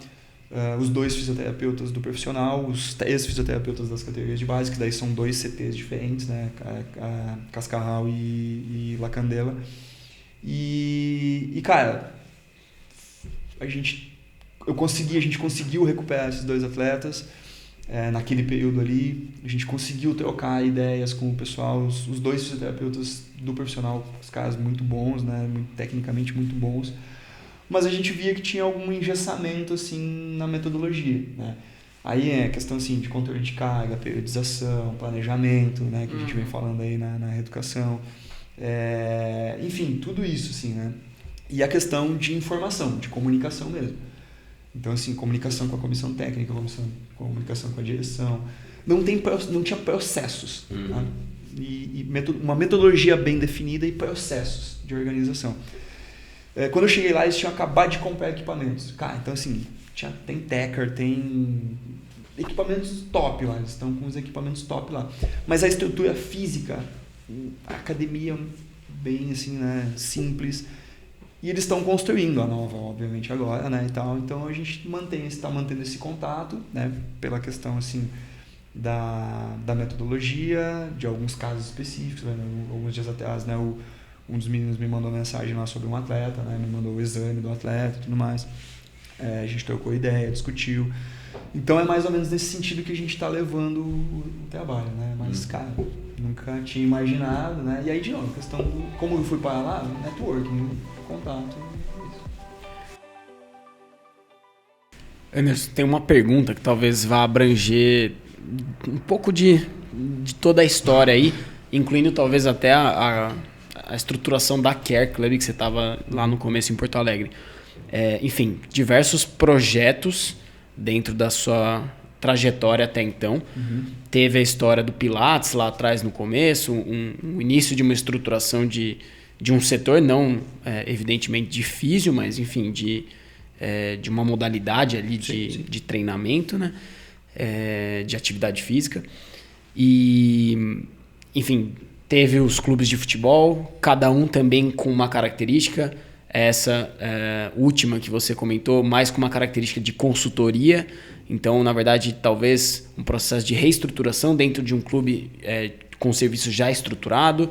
os 2 fisioterapeutas do profissional, os 3 fisioterapeutas das categorias de base, que daí são 2 CTs diferentes, né? Cascarral e La Candela. E cara, a gente conseguiu recuperar esses 2 atletas naquele período ali. A gente conseguiu trocar ideias com o pessoal, os 2 fisioterapeutas do profissional, os caras muito bons, né? Tecnicamente muito bons. Mas a gente via que tinha algum engessamento assim na metodologia, né? Aí é questão assim de controle de carga, periodização, planejamento, né, que a gente vem falando aí na reeducação, enfim, tudo isso assim, né? E a questão de informação, de comunicação mesmo. Então assim, comunicação com a comissão técnica, comunicação com a direção, não tinha processos, tá? E uma metodologia bem definida e processos de organização. Quando eu cheguei lá, eles tinham acabado de comprar equipamentos. Cara, então assim, tem Tecker, tem equipamentos top lá, eles estão com os equipamentos top lá. Mas a estrutura física, a academia bem assim, né, simples. E eles estão construindo a nova, obviamente, agora, né, e tal. Então a gente está mantendo esse contato, né, pela questão assim da metodologia, de alguns casos específicos, né, alguns dias atrás, né, um dos meninos me mandou mensagem lá sobre um atleta, né? Me mandou o exame do atleta e tudo mais. A gente trocou ideia, discutiu. Então é mais ou menos nesse sentido que a gente está levando o trabalho, né? Mas, cara, nunca tinha imaginado, né? E aí, de novo, a questão do como eu fui para lá, networking, contato. Anderson, tem uma pergunta que talvez vá abranger um pouco de toda a história aí, incluindo talvez até a estruturação da Care Club, que você estava lá no começo em Porto Alegre. Enfim, diversos projetos dentro da sua trajetória até então. Teve a história do Pilates lá atrás no começo, um início de uma estruturação de um setor, não evidentemente de físio, mas enfim, de uma modalidade ali de treinamento, né? De atividade física. E, enfim, teve os clubes de futebol, cada um também com uma característica. Essa última que você comentou, mais com uma característica de consultoria. Então, na verdade, talvez um processo de reestruturação dentro de um clube com serviço já estruturado.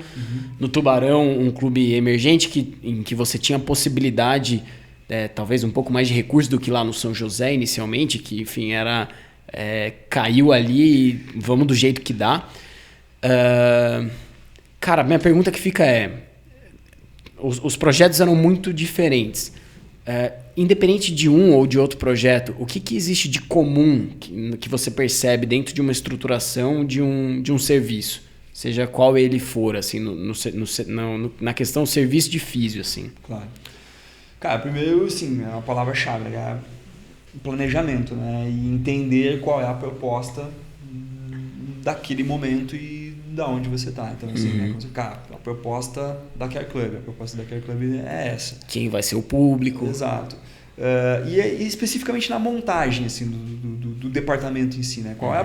No Tubarão, um clube emergente em que você tinha a possibilidade, talvez um pouco mais de recurso do que lá no São José inicialmente, que, enfim, caiu ali e vamos do jeito que dá. Cara, minha pergunta que fica os projetos eram muito diferentes. Independente de um ou de outro projeto, o que existe de comum que você percebe dentro de uma estruturação de um serviço? Seja qual ele for, assim, na questão serviço de físio, assim. Claro. Cara, primeiro, assim, a palavra-chave é planejamento, né? E entender qual é a proposta daquele momento e da onde você está. Então, assim, né? Cara, a proposta da Care Club é essa. Quem vai ser o público. Exato. E especificamente na montagem, assim, do departamento em si, né? Qual é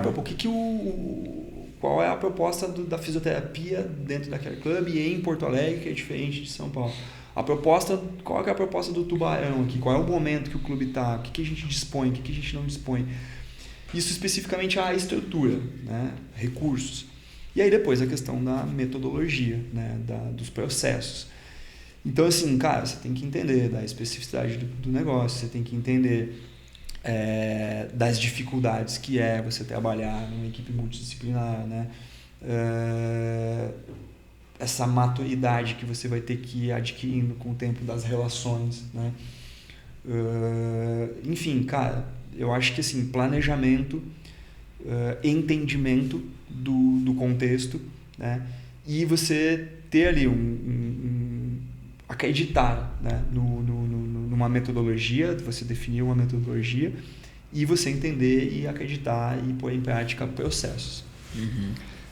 a proposta da fisioterapia dentro da Care Club e em Porto Alegre, que é diferente de São Paulo? Qual é a proposta do Tubarão aqui? Qual é o momento que o clube está? O que a gente dispõe? O que a gente não dispõe? Isso especificamente a estrutura, né? Recursos. E aí depois a questão da metodologia, né? Dos processos. Então, assim, cara, você tem que entender da especificidade do negócio, você tem que entender das dificuldades que você trabalhar numa equipe multidisciplinar, né? essa maturidade que você vai ter que ir adquirindo com o tempo das relações, né? Enfim, cara, eu acho que assim, planejamento, entendimento do contexto, né? E você ter ali acreditar, né? Numa metodologia, você definir uma metodologia e você entender e acreditar e pôr em prática processos.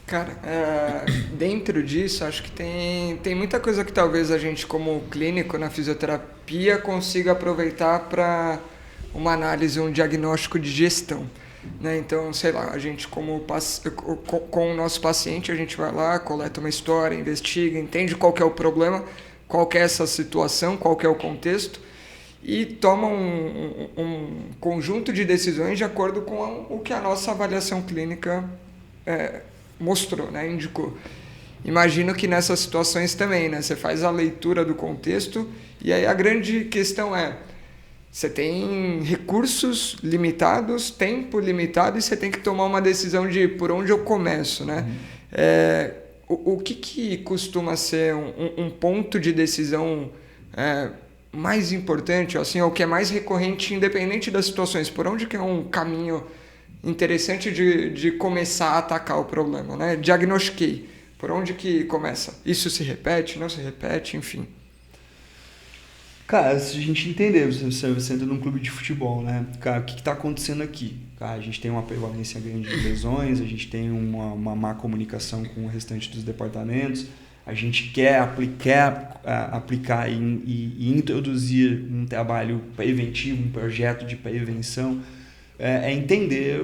Cara, dentro disso, acho que tem muita coisa que talvez a gente, como clínico na fisioterapia, consiga aproveitar para uma análise, um diagnóstico de gestão. Né? Então, sei lá, a gente com o nosso paciente, a gente vai lá, coleta uma história, investiga, entende qual que é o problema, qual que é essa situação, qual que é o contexto, e toma um conjunto de decisões de acordo com o que a nossa avaliação clínica mostrou, né? Indicou. Imagino que nessas situações também, né? Você faz a leitura do contexto e aí a grande questão você tem recursos limitados, tempo limitado e você tem que tomar uma decisão de por onde eu começo, né? O que costuma ser um ponto de decisão mais importante, assim, ou que é mais recorrente, independente das situações? Por onde que é um caminho interessante de começar a atacar o problema, né? Diagnostiquei. Por onde que começa? Isso se repete, não se repete, enfim. Cara, se a gente entender, você entra num clube de futebol, né? Cara, o que está acontecendo aqui? Cara, a gente tem uma prevalência grande de lesões, a gente tem uma má comunicação com o restante dos departamentos, a gente quer aplicar e introduzir um trabalho preventivo, um projeto de prevenção, entender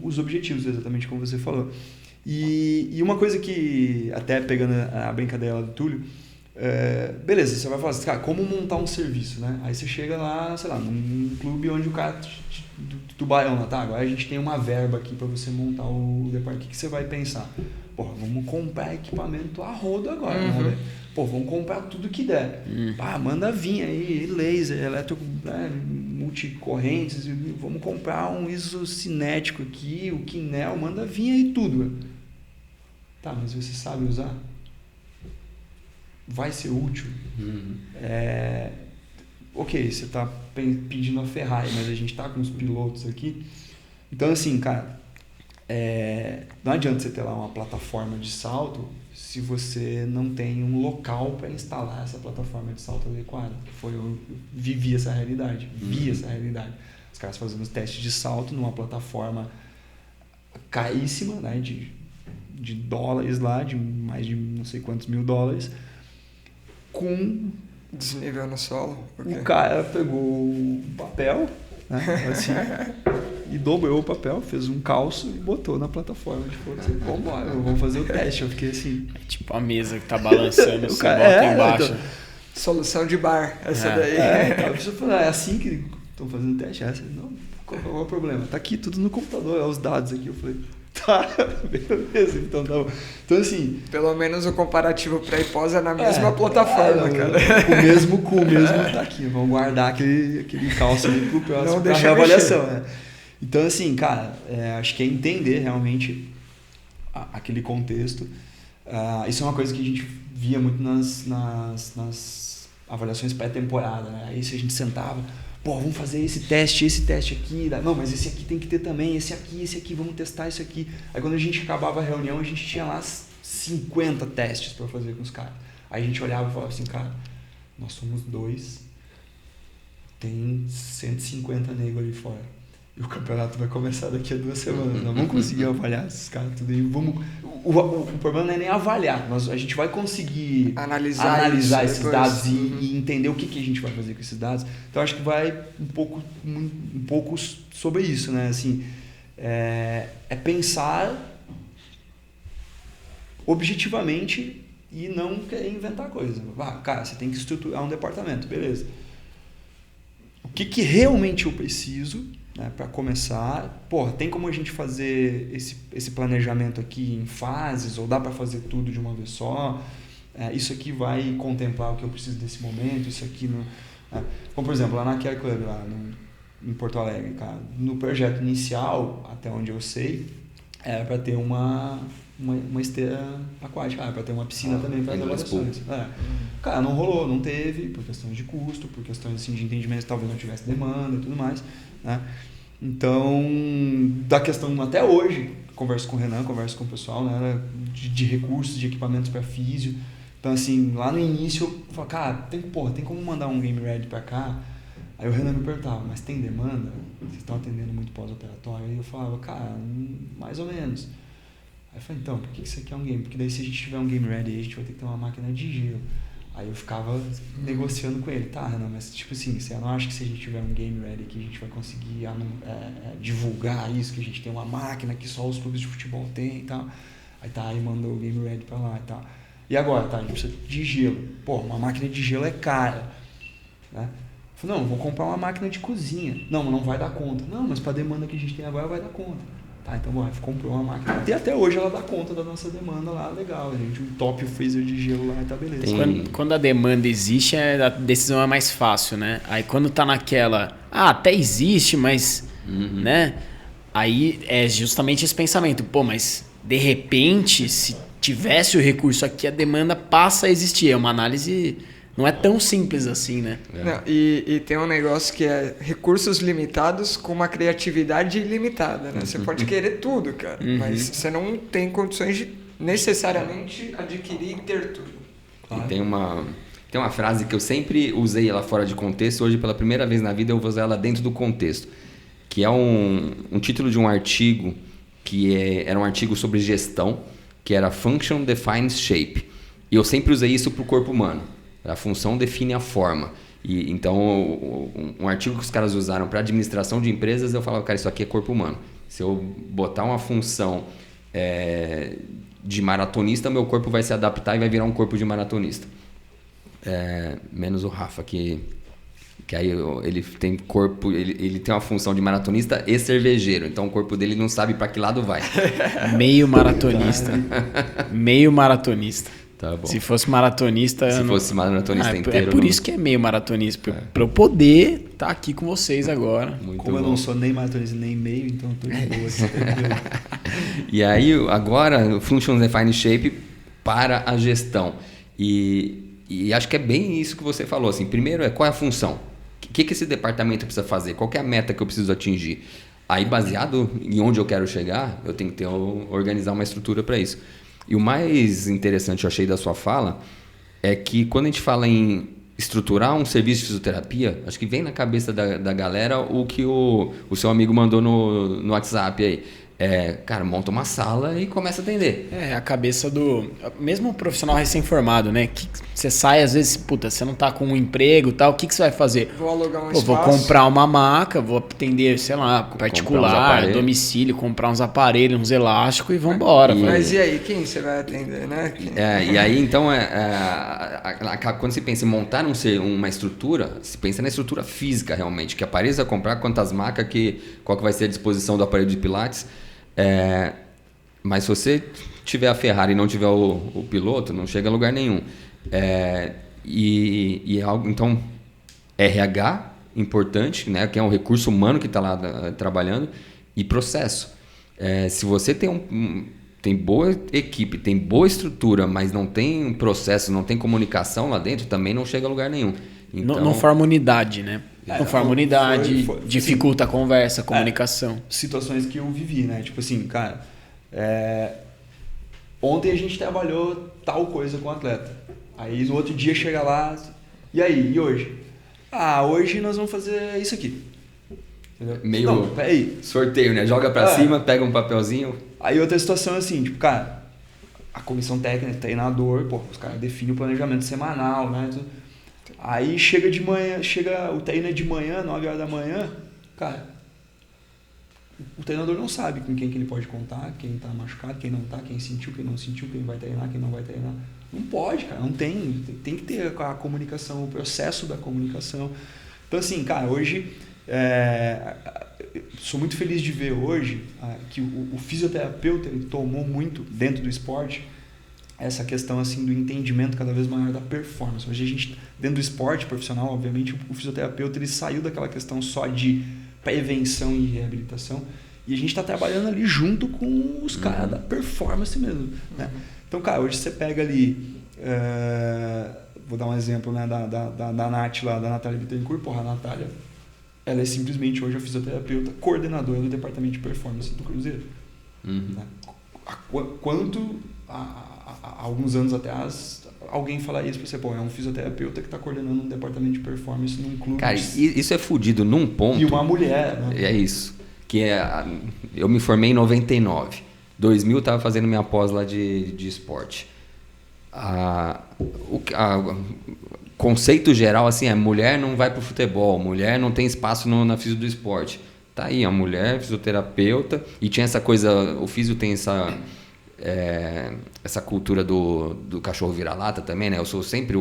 os objetivos, exatamente como você falou. E uma coisa que, até pegando a brincadeira lá do Túlio, beleza, você vai falar assim, cara, como montar um serviço, né? Aí você chega lá, sei lá, num clube onde o cara do Tubarão lá, tá? Agora a gente tem uma verba aqui para você montar o departamento. O que você vai pensar? Porra, vamos comprar equipamento a rodo agora, né? Pô, vamos comprar tudo que der. Manda vir aí, laser, elétrico, multicorrentes, vamos comprar um isocinético aqui, o Kinel, manda vir aí tudo. Tá, mas você sabe usar? Vai ser útil? Ok, você está pedindo a Ferrari, mas a gente está com os pilotos aqui. Então, assim, cara, não adianta você ter lá uma plataforma de salto se você não tem um local para instalar essa plataforma de salto adequada. Eu vivi essa realidade, essa realidade. Os caras fazendo os testes de salto numa plataforma caríssima, né, de dólares lá, de mais de não sei quantos mil dólares, com desnível no solo. Okay. O cara pegou o papel, né, assim, e dobrou o papel, fez um calço e botou na plataforma. Tipo, assim, vambora, vamos fazer o teste. Eu fiquei assim... É tipo a mesa que tá balançando, você bota embaixo. Então, solução de bar, essa daí. Então, é assim que estão fazendo o teste? Não, qual é o problema? Tá aqui tudo no computador, os dados aqui. Eu falei... Tá, beleza, então tá bom. Então, assim... Pelo menos o comparativo pré e pós é na mesma plataforma, cara. O mesmo tá aqui. Vamos guardar aquele calço ali pro próximo, pra reavaliação, né? Então, assim, cara, acho que é entender realmente aquele contexto. Isso é uma coisa que a gente via muito nas avaliações pré-temporada, né? Aí se a gente sentava... Pô, vamos fazer esse teste aqui. Não, mas esse aqui tem que ter também, esse aqui, vamos testar isso aqui. Aí quando a gente acabava a reunião, a gente tinha lá 50 testes para fazer com os caras. Aí a gente olhava e falava assim, cara, nós somos 2, tem 150 negros ali fora. E o campeonato vai começar daqui a 2 semanas. Nós vamos conseguir avaliar esses caras tudo aí. O problema não é nem avaliar. A gente vai conseguir analisar esses dados e entender o que a gente vai fazer com esses dados. Então, acho que vai um pouco sobre isso, né? Assim, pensar objetivamente e não querer inventar coisa. Cara, você tem que estruturar um departamento. Beleza. O que realmente eu preciso... Né, para começar, tem como a gente fazer esse planejamento aqui em fases, ou dá para fazer tudo de uma vez só? Isso aqui vai contemplar o que eu preciso nesse momento, isso aqui não... Como, por exemplo, lá na Care Club, lá em Porto Alegre, cara, no projeto inicial, até onde eu sei, era para ter uma uma esteira aquática, para ter uma piscina também para as indoor avaliações. Cara, não rolou, não teve, por questões de custo, por questões assim, de entendimento, talvez não tivesse demanda e tudo mais, né? Então, da questão até hoje, converso com o Renan, converso com o pessoal, né, de recursos, de equipamentos para físio. Então, assim, lá no início eu falava, cara, tem como mandar um Game Ready para cá? Aí o Renan me perguntava, mas tem demanda? Vocês estão atendendo muito pós-operatório? Aí eu falava, cara, mais ou menos. Aí eu falei, então, por que você quer um game? Porque daí se a gente tiver um Game Ready, a gente vai ter que ter uma máquina de gelo. Aí eu ficava negociando com ele, tá, Renan, mas tipo assim, você não acha que se a gente tiver um Game Ready que a gente vai conseguir divulgar isso, que a gente tem uma máquina que só os clubes de futebol têm e tal? Aí mandou o Game Ready pra lá e tal. E agora, tá, a gente precisa de gelo. Pô, uma máquina de gelo é cara, né? Eu falei, não, vou comprar uma máquina de cozinha. Não, mas não vai dar conta. Não, mas pra demanda que a gente tem agora vai dar conta. Tá, então bom, comprou uma máquina. E até hoje ela dá conta da nossa demanda lá, legal. A gente top freezer de gelo lá e tá beleza. Quando a demanda existe, a decisão é mais fácil, né? Aí quando tá naquela, até existe, mas, né? Aí é justamente esse pensamento, pô, mas de repente, se tivesse o recurso aqui, a demanda passa a existir. É uma análise... Não é tão simples assim, né? Não, e tem um negócio que é recursos limitados com uma criatividade ilimitada, né? Você pode querer tudo, cara, mas você não tem condições de necessariamente adquirir e ter tudo. Claro. E tem uma frase que eu sempre usei ela fora de contexto, hoje pela primeira vez na vida eu vou usar ela dentro do contexto, que é um título de um artigo, era um artigo sobre gestão, que era Function Defines Shape. E eu sempre usei isso para o corpo humano. A função define a forma. E, então, um artigo que os caras usaram para administração de empresas, eu falava, cara, isso aqui é corpo humano. Se eu botar uma função de maratonista, meu corpo vai se adaptar e vai virar um corpo de maratonista. Menos o Rafa, que aí ele tem corpo, ele tem uma função de maratonista e cervejeiro. Então, o corpo dele não sabe para que lado vai. Meio maratonista. Meio maratonista. Tá bom. Se fosse maratonista... fosse maratonista inteiro... É por isso que é meio maratonista. Para eu poder estar aqui com vocês agora. Muito Como bom. Eu não sou nem maratonista nem meio, então eu tô de boa. E aí, agora, Function Define Shape para a gestão. E acho que é bem isso que você falou. Assim, primeiro, qual é a função? O que esse departamento precisa fazer? Qual que é a meta que eu preciso atingir? Aí, baseado em onde eu quero chegar, eu tenho que organizar uma estrutura para isso. E o mais interessante, eu achei, da sua fala, é que quando a gente fala em estruturar um serviço de fisioterapia, acho que vem na cabeça da galera o que o seu amigo mandou no WhatsApp aí. Cara, monta uma sala e começa a atender. A cabeça do... Mesmo o profissional recém-formado, né? Que você sai, às vezes, você não tá com um emprego e tal, o que você vai fazer? Vou alugar um espaço. Vou comprar uma maca, vou atender, sei lá, particular, domicílio, comprar uns aparelhos, uns elásticos e vambora. Mas e aí, quem você vai atender, né? E aí, então, quando se pensa em montar uma estrutura, se pensa na estrutura física, realmente, que aparelhos a comprar, quantas macas, qual que vai ser a disposição do aparelho de pilates. Mas se você tiver a Ferrari e não tiver o piloto, não chega a lugar nenhum. E é algo, então, RH importante, né, que é um recurso humano que está lá trabalhando, e processo. Se você tem boa equipe, tem boa estrutura, mas não tem processo, não tem comunicação lá dentro, também não chega a lugar nenhum. Então, não forma unidade, né? Não forma unidade, dificulta a conversa, a comunicação. Situações que eu vivi, né? Tipo assim, cara, ontem a gente trabalhou tal coisa com o atleta. Aí no outro dia chega lá, e aí, e hoje? Hoje nós vamos fazer isso aqui. Entendeu? Meio sorteio, né? Joga pra cima, pega um papelzinho. Aí outra situação assim, tipo, cara, a comissão técnica, treinador, os caras definem o planejamento semanal, né? Aí chega o treino de manhã, 9 horas da manhã, cara, o treinador não sabe com quem que ele pode contar, quem tá machucado, quem não tá, quem sentiu, quem não sentiu, quem vai treinar, quem não vai treinar. Não pode, cara, não tem que ter a comunicação, o processo da comunicação. Então assim, cara, hoje, sou muito feliz de ver hoje que o fisioterapeuta ele tomou muito dentro do esporte, essa questão assim do entendimento cada vez maior da performance. Hoje a gente, dentro do esporte profissional, obviamente, o fisioterapeuta ele saiu daquela questão só de prevenção e reabilitação E a gente está trabalhando ali junto com os caras da performance mesmo. Né? Então, cara, hoje você pega ali... vou dar um exemplo, né, da Nath lá, da Natália Bittencourt. Porra, a Natália, ela é simplesmente hoje a fisioterapeuta coordenadora do departamento de performance do Cruzeiro. Né? Quanto há alguns anos atrás alguém falaria isso pra você, pô, é um fisioterapeuta que está coordenando um departamento de performance num clube. Cara, isso é fodido num ponto. E uma mulher, né? É isso. Eu me formei em 99. 2000 eu tava fazendo minha pós lá de esporte. Conceito geral assim é: mulher não vai pro futebol, mulher não tem espaço na físio do esporte. Tá aí, a mulher fisioterapeuta, e tinha essa coisa, o físio tem essa cultura do cachorro vira-lata também, né? Eu sou sempre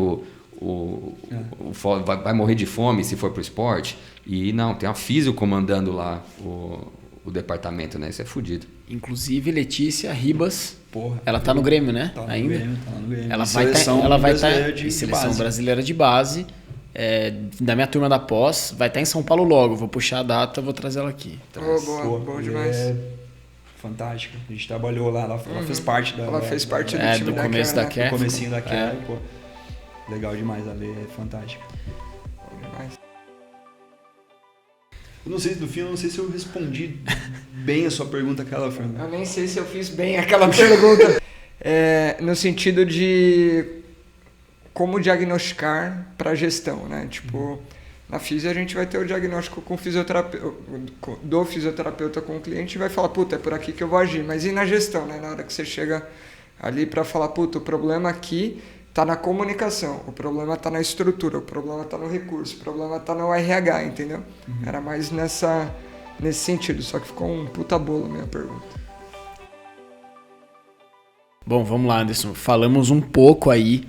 vai morrer de fome se for pro esporte, e não, tem a físio comandando lá o departamento, né? Isso é fodido. Inclusive, Letícia Ribas, porra, ela tá no Grêmio, né? Tá no ainda. Grêmio, tá no Grêmio. Ela vai estar em seleção brasileira de base, da minha turma da pós, vai estar em São Paulo logo. Vou puxar a data, vou trazer ela aqui. Boa demais. Fantástica. A gente trabalhou lá, ela fez parte da... Ela fez parte do time do começo da Care. Do comecinho da Care, pô. Legal demais, a Lê é fantástica. Bom demais. Eu não sei se eu respondi bem a sua pergunta, aquela, Fernando. Eu nem sei se eu fiz bem aquela pergunta. No sentido de como diagnosticar para gestão, né? Tipo, na físio a gente vai ter o diagnóstico do fisioterapeuta com o cliente e vai falar, puta, é por aqui que eu vou agir. Mas e na gestão, né? Na hora que você chega ali para falar, puta, o problema aqui tá na comunicação, o problema tá na estrutura, o problema tá no recurso, o problema tá no RH, entendeu? Era mais nesse sentido, só que ficou um puta bolo a minha pergunta. Bom, vamos lá, Anderson. Falamos um pouco aí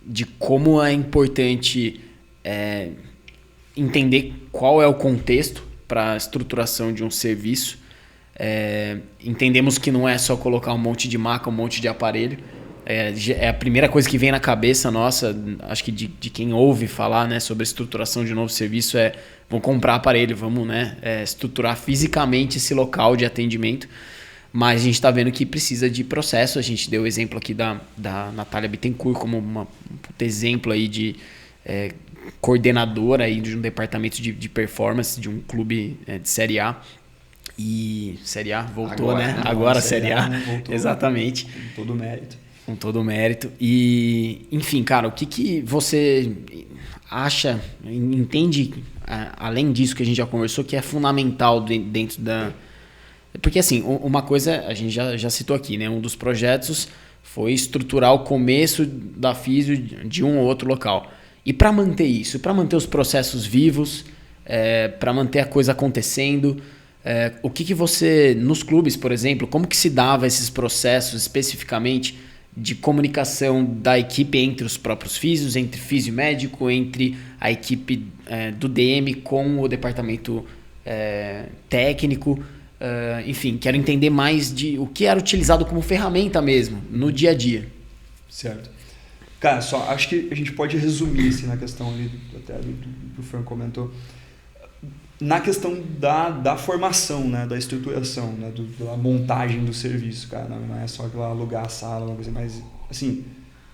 de como é importante entender qual é o contexto para a estruturação de um serviço. Entendemos que não é só colocar um monte de maca, um monte de aparelho. É a primeira coisa que vem na cabeça nossa, acho que de quem ouve falar, né, sobre estruturação de um novo serviço vamos comprar aparelho, vamos, né, estruturar fisicamente esse local de atendimento. Mas a gente está vendo que precisa de processo. A gente deu o exemplo aqui da Natália Bittencourt como um exemplo aí de coordenadora aí de um departamento de performance de um clube de Série A. E Série A voltou, agora, né? Agora Série A, né? Voltou, exatamente. Com todo o mérito. Com todo o mérito. E, enfim, cara, o que você acha, entende, além disso que a gente já conversou, que é fundamental dentro da... Porque, assim, uma coisa a gente já citou aqui, né? Um dos projetos foi estruturar o começo da físio de um ou outro local. E para manter isso, para manter os processos vivos, para manter a coisa acontecendo... o que você, nos clubes, por exemplo, como que se dava esses processos especificamente de comunicação da equipe entre os próprios físios, entre físio e médico, entre a equipe do DM com o departamento técnico, enfim, quero entender mais de o que era utilizado como ferramenta mesmo, no dia a dia. Certo. Cara, só acho que a gente pode resumir assim, na questão ali, até do que o Fran comentou, na questão da formação, né, da estruturação, né, da montagem do serviço, cara, não é só alugar a sala, uma coisa mais, assim,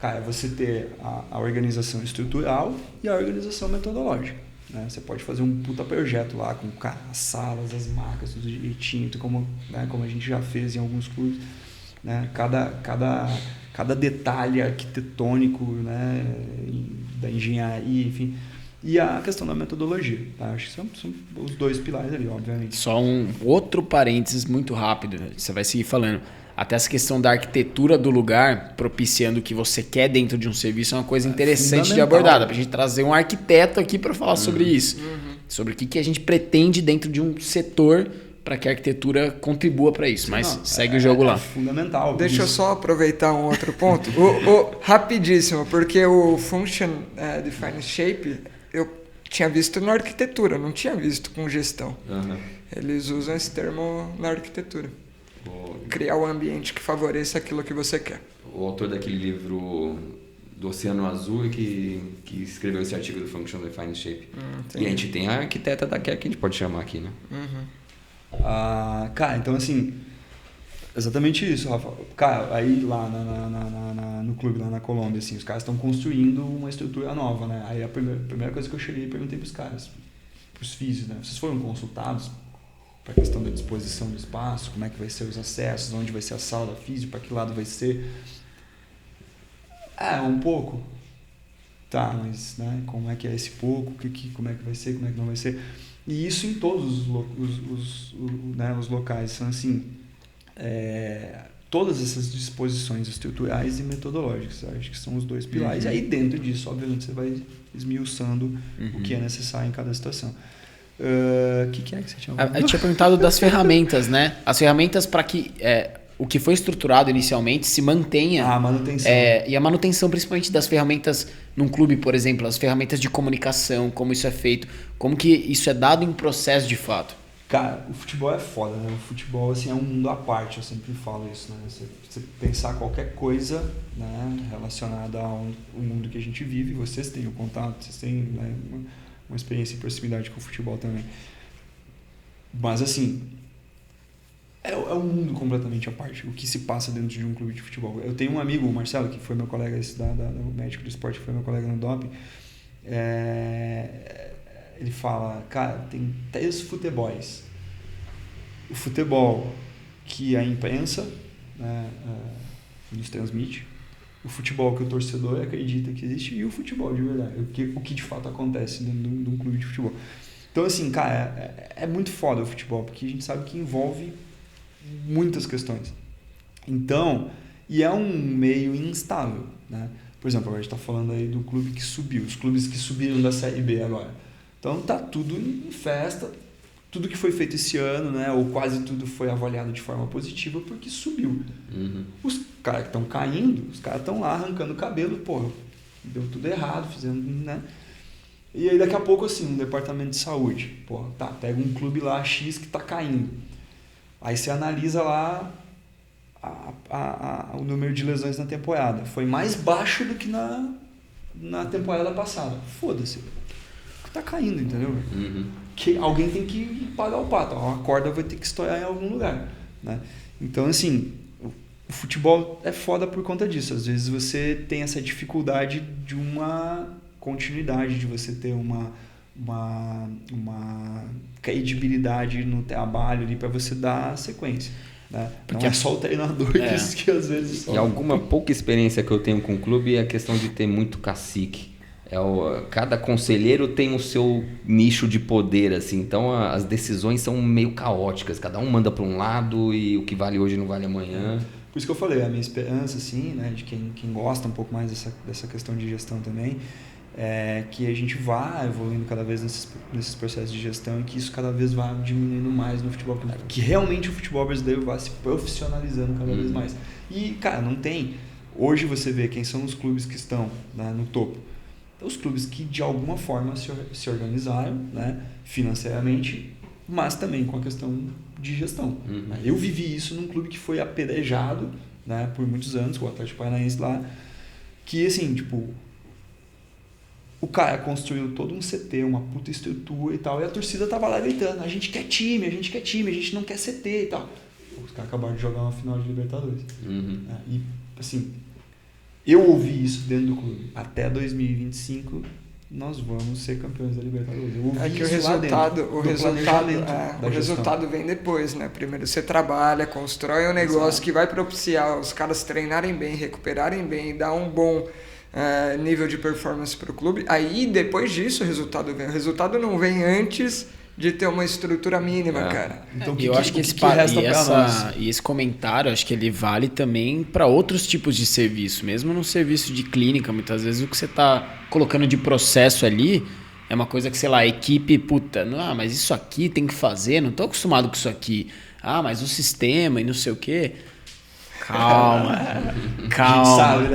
cara, você ter a organização estrutural e a organização metodológica, né, você pode fazer um puta projeto lá com, cara, as salas, as marcas, tudo direitinho, como a gente já fez em alguns clubes, né, cada detalhe arquitetônico, né, da engenharia, enfim. E a questão da metodologia, tá? Acho que são os dois pilares ali, obviamente. Só um outro parênteses muito rápido, você vai seguir falando. Até essa questão da arquitetura do lugar, propiciando o que você quer dentro de um serviço, é uma coisa interessante de abordar. Dá pra gente trazer um arquiteto aqui para falar sobre isso. Sobre o que a gente pretende dentro de um setor para que a arquitetura contribua para isso. Mas segue o jogo lá. É fundamental. Deixa eu só aproveitar um outro ponto. Rapidíssimo, porque o Function Defined Shape... eu tinha visto na arquitetura, não tinha visto com gestão. Eles usam esse termo na arquitetura. Criar um ambiente que favoreça aquilo que você quer. O autor daquele livro do Oceano Azul que escreveu esse artigo do Function Defined Shape. E a gente tem a arquiteta da Care que a gente pode chamar aqui, né? Cara, então assim, exatamente isso, Rafa. Cara, aí lá no clube, lá na Colômbia, assim, os caras estão construindo uma estrutura nova, né? Aí a primeira coisa que eu cheguei e perguntei pros caras, pros físicos, né? Vocês foram consultados para a questão da disposição do espaço, como é que vai ser os acessos, onde vai ser a sala da física, para que lado vai ser? Um pouco. Tá, mas né, como é que é esse pouco, como é que vai ser, como é que não vai ser? E isso em todos os locais. São assim, todas essas disposições estruturais e metodológicas. Acho que são os dois pilares. Uhum. E aí dentro disso, obviamente, você vai esmiuçando o que é necessário em cada situação. Que é que você tinha falado? Eu tinha perguntado das ferramentas, né? As ferramentas para que o que foi estruturado inicialmente se mantenha. A manutenção. E a manutenção principalmente das ferramentas num clube, por exemplo, as ferramentas de comunicação, como isso é feito, como que isso é dado em processo de fato. Cara, o futebol é foda, né? O futebol assim, é um mundo à parte, eu sempre falo isso, né? Você pensar qualquer coisa, né, relacionada ao mundo que a gente vive, vocês têm o contato, vocês têm, né, uma experiência em proximidade com o futebol também. Mas assim, é um mundo completamente à parte, o que se passa dentro de um clube de futebol. Eu tenho um amigo, o Marcelo, que foi meu colega, o médico do esporte, que foi meu colega no doping. Ele fala, cara, tem 3 futebols. O futebol que a imprensa, né, nos transmite, o futebol que o torcedor acredita que existe e o futebol de verdade, o que de fato acontece dentro de um clube de futebol. Então, assim, cara, é muito foda o futebol, porque a gente sabe que envolve muitas questões. Então, e é um meio instável, né? Por exemplo, agora a gente está falando aí do clube que subiu, os clubes que subiram da Série B agora. Então, tá tudo em festa, tudo que foi feito esse ano, né, ou quase tudo foi avaliado de forma positiva porque subiu. Uhum. Os caras que estão caindo, os caras estão lá arrancando o cabelo, pô, deu tudo errado, fizendo, né? E aí daqui a pouco, assim, um departamento de saúde, pô, tá, pega um clube lá X que tá caindo. Aí você analisa lá o número de lesões na temporada. Foi mais baixo do que na temporada passada. Foda-se. Tá caindo, entendeu? Uhum. Que alguém tem que pagar o pato. A corda vai ter que estourar em algum lugar, né? Então, assim, o futebol é foda por conta disso. Às vezes você tem essa dificuldade de uma continuidade, de você ter uma credibilidade no trabalho ali para você dar sequência, né? Porque não é só o treinador que às vezes... E alguma pouca experiência que eu tenho com o clube é a questão de ter muito cacique. Cada conselheiro tem o seu nicho de poder, assim, então as decisões são meio caóticas, cada um manda para um lado e o que vale hoje não vale amanhã. Por isso que eu falei, a minha esperança, assim, né, de quem gosta um pouco mais dessa questão de gestão também, é que a gente vá evoluindo cada vez nesses processos de gestão e que isso cada vez vá diminuindo mais no futebol, que realmente o futebol brasileiro vá se profissionalizando cada vez mais. E, cara, não tem... Hoje você vê quem são os clubes que estão, né, no topo. Os clubes que de alguma forma se organizaram, né, financeiramente, mas também com a questão de gestão. Uhum. Eu vivi isso num clube que foi apedrejado, né, por muitos anos, o Atlético Paranaense lá, que assim, tipo, o cara construiu todo um CT, uma puta estrutura e tal, e a torcida tava lá gritando, a gente quer time, a gente não quer CT e tal. Os caras acabaram de jogar uma final de Libertadores. Uhum. E assim... Eu ouvi isso dentro do clube. Até 2025 nós vamos ser campeões da Libertadores. Eu ouvi que isso o resultado vem depois, né? Primeiro você trabalha, constrói um negócio que vai propiciar os caras treinarem bem, recuperarem bem, dar um bom nível de performance para o clube. Aí depois disso o resultado vem. O resultado não vem antes de ter uma estrutura mínima, cara. Então, eu acho que esse comentário, acho que ele vale também para outros tipos de serviço, mesmo no serviço de clínica, muitas vezes o que você está colocando de processo ali é uma coisa que, sei lá, a equipe, mas isso aqui tem que fazer, não estou acostumado com isso aqui. Mas o sistema e não sei o quê. Calma. A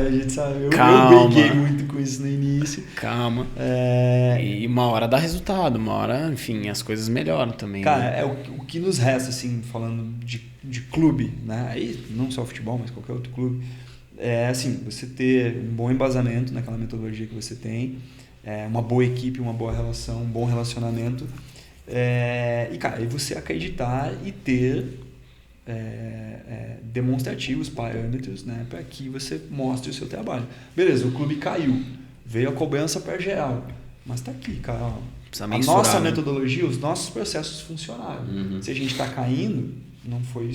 gente sabe. Eu briguei muito com isso no início. Calma. E uma hora dá resultado, uma hora, enfim, as coisas melhoram também. Cara, né? o que nos resta, assim, falando de clube, né? Aí, não só o futebol, mas qualquer outro clube, é assim, você ter um bom embasamento naquela metodologia que você tem, uma boa equipe, uma boa relação, um bom relacionamento E, cara, e você acreditar e ter demonstrativos, parâmetros, né, para que você mostre o seu trabalho. Beleza, o clube caiu, veio a cobrança para geral, mas tá aqui, cara. Ó, a nossa metodologia, os nossos processos funcionaram. Se a gente está caindo, não foi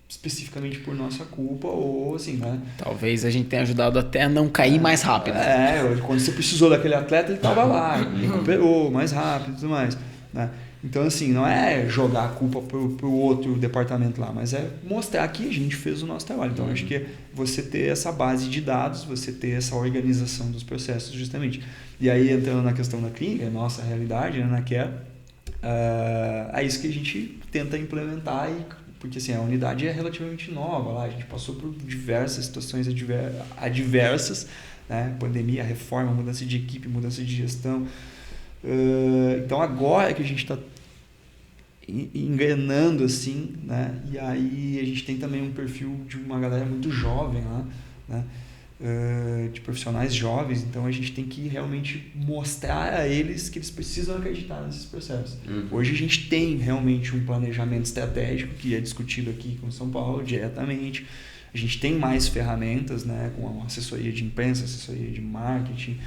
especificamente por nossa culpa ou assim, né? Talvez a gente tenha ajudado até a não cair mais rápido. Quando você precisou daquele atleta, ele estava lá, recuperou mais rápido e tudo mais, né? Então, assim, não é jogar a culpa pro outro departamento lá, mas é mostrar que a gente fez o nosso trabalho. Então, acho que você ter essa base de dados, você ter essa organização dos processos, justamente. E aí, entrando na questão da clínica, a nossa realidade, né, na Care, é isso que a gente tenta implementar, porque assim, a unidade é relativamente nova lá, a gente passou por diversas situações adversas, né? Pandemia, reforma, mudança de equipe, mudança de gestão. Então agora que a gente está engrenando assim, né? E aí a gente tem também um perfil de uma galera muito jovem lá, né? De profissionais jovens, então a gente tem que realmente mostrar a eles que eles precisam acreditar nesses processos. Hoje a gente tem realmente um planejamento estratégico que é discutido aqui com São Paulo diretamente. A gente tem mais ferramentas, né, com assessoria de imprensa, assessoria de marketing.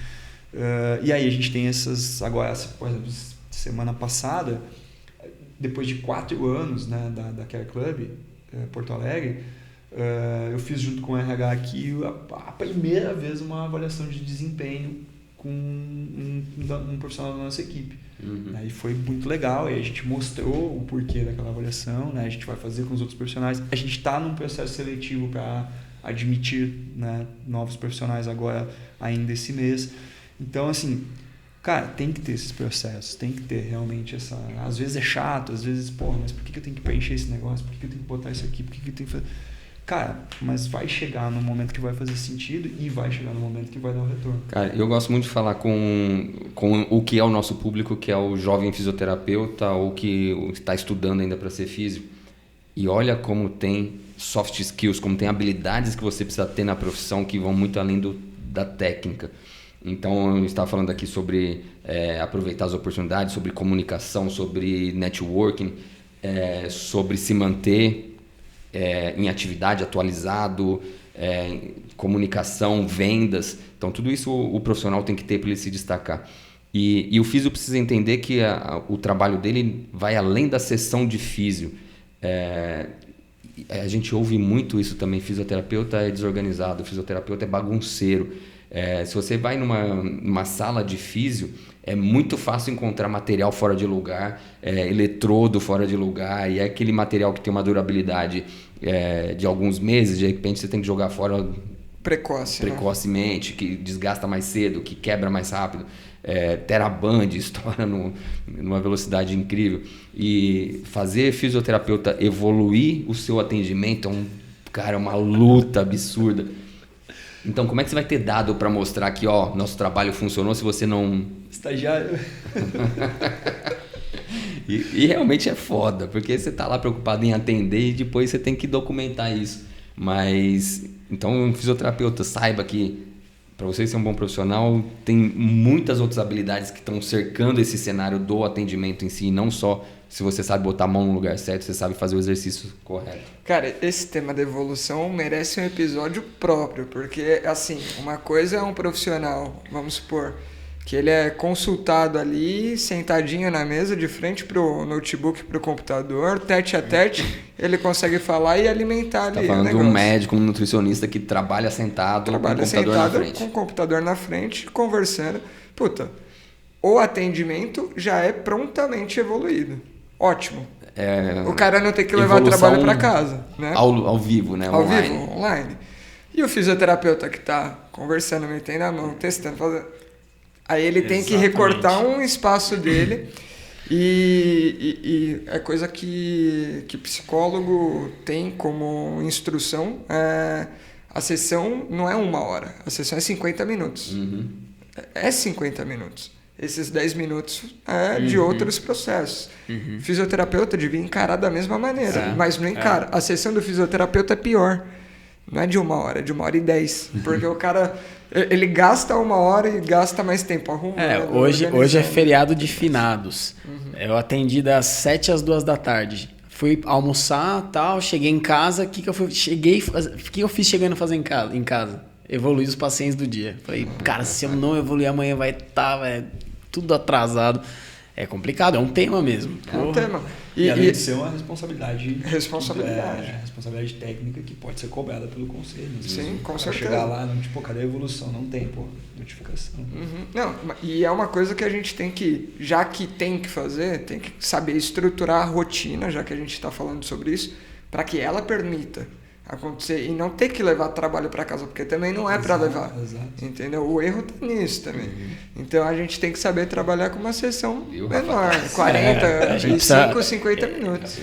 E aí a gente tem essas, agora, por exemplo, semana passada, depois de 4 anos, né, da Care Club, Porto Alegre, eu fiz junto com o RH aqui a primeira vez uma avaliação de desempenho com um profissional da nossa equipe. Aí foi muito legal, e a gente mostrou o porquê daquela avaliação, né? A gente vai fazer com os outros profissionais. A gente está num processo seletivo para admitir, né, novos profissionais agora ainda esse mês. Então, assim, cara, tem que ter esses processos, tem que ter realmente essa... Às vezes é chato, às vezes, mas por que eu tenho que preencher esse negócio? Por que eu tenho que botar isso aqui? Por que eu tenho que fazer... Cara, mas vai chegar no momento que vai fazer sentido e vai chegar no momento que vai dar o retorno. Cara, eu gosto muito de falar com o que é o nosso público, que é o jovem fisioterapeuta ou que está estudando ainda para ser físio. E olha como tem soft skills, como tem habilidades que você precisa ter na profissão que vão muito além da técnica. Então, eu estava falando aqui sobre aproveitar as oportunidades, sobre comunicação, sobre networking, sobre se manter em atividade, atualizado, comunicação, vendas. Então, tudo isso o profissional tem que ter para ele se destacar. E o físio precisa entender que o trabalho dele vai além da sessão de físio. A gente ouve muito isso também, fisioterapeuta é desorganizado, fisioterapeuta é bagunceiro. Se você vai numa sala de físio, é muito fácil encontrar material fora de lugar, eletrodo fora de lugar, e é aquele material que tem uma durabilidade de alguns meses, de repente você tem que jogar fora precocemente, né? Que desgasta mais cedo, que quebra mais rápido. Teraband estoura numa velocidade incrível. E fazer fisioterapeuta evoluir o seu atendimento é uma luta absurda. Então, como é que você vai ter dado para mostrar que nosso trabalho funcionou se você não... Estagiário. E realmente é foda, porque você tá lá preocupado em atender e depois você tem que documentar isso. Mas, então, um fisioterapeuta saiba que para você ser um bom profissional, tem muitas outras habilidades que estão cercando esse cenário do atendimento em si, não só se você sabe botar a mão no lugar certo, você sabe fazer o exercício correto. Cara, esse tema da evolução merece um episódio próprio, porque, assim, uma coisa é um profissional, vamos supor, que ele é consultado ali, sentadinho na mesa, de frente pro notebook, pro computador, tete a tete, ele consegue falar e alimentar ali. Tá falando de um médico, um nutricionista que trabalha sentado com o computador na frente. Com o computador na frente, conversando. Puta, o atendimento já é prontamente evoluído. Ótimo. O cara não tem que levar trabalho para casa, né? Ao vivo, né? Online. Ao vivo, online. E o fisioterapeuta que tá conversando, metendo a mão, testando, fazendo... Aí ele tem que recortar um espaço dele e é coisa que psicólogo tem como instrução. A sessão não é 1 hora, a sessão é 50 minutos. É 50 minutos. Esses 10 minutos de outros processos. O fisioterapeuta devia encarar da mesma maneira, mas não encara. A sessão do fisioterapeuta é pior. Não é de 1 hora, é de 1h10. Porque o cara, ele gasta 1 hora e gasta mais tempo arrumando. Hoje é feriado de finados. Eu atendi das 7 às 2 da tarde. Fui almoçar, tal, cheguei em casa. O que eu fiz chegando a fazer em casa? Evoluir os pacientes do dia. Falei, cara, se eu não evoluir amanhã vai estar tudo atrasado. É complicado, é um tema mesmo. É um tema. E além de ser uma responsabilidade técnica que pode ser cobrada pelo conselho. Sim, com certeza. Chegar lá, cadê a evolução? Não tem, notificação. Não, e é uma coisa que a gente tem que, já que tem que fazer, tem que saber estruturar a rotina, já que a gente está falando sobre isso, para que ela permita acontecer e não ter que levar trabalho para casa, porque também não é para levar. Exato. Entendeu? O erro tá nisso também. Então a gente tem que saber trabalhar com uma sessão menor, 45, 50 minutos.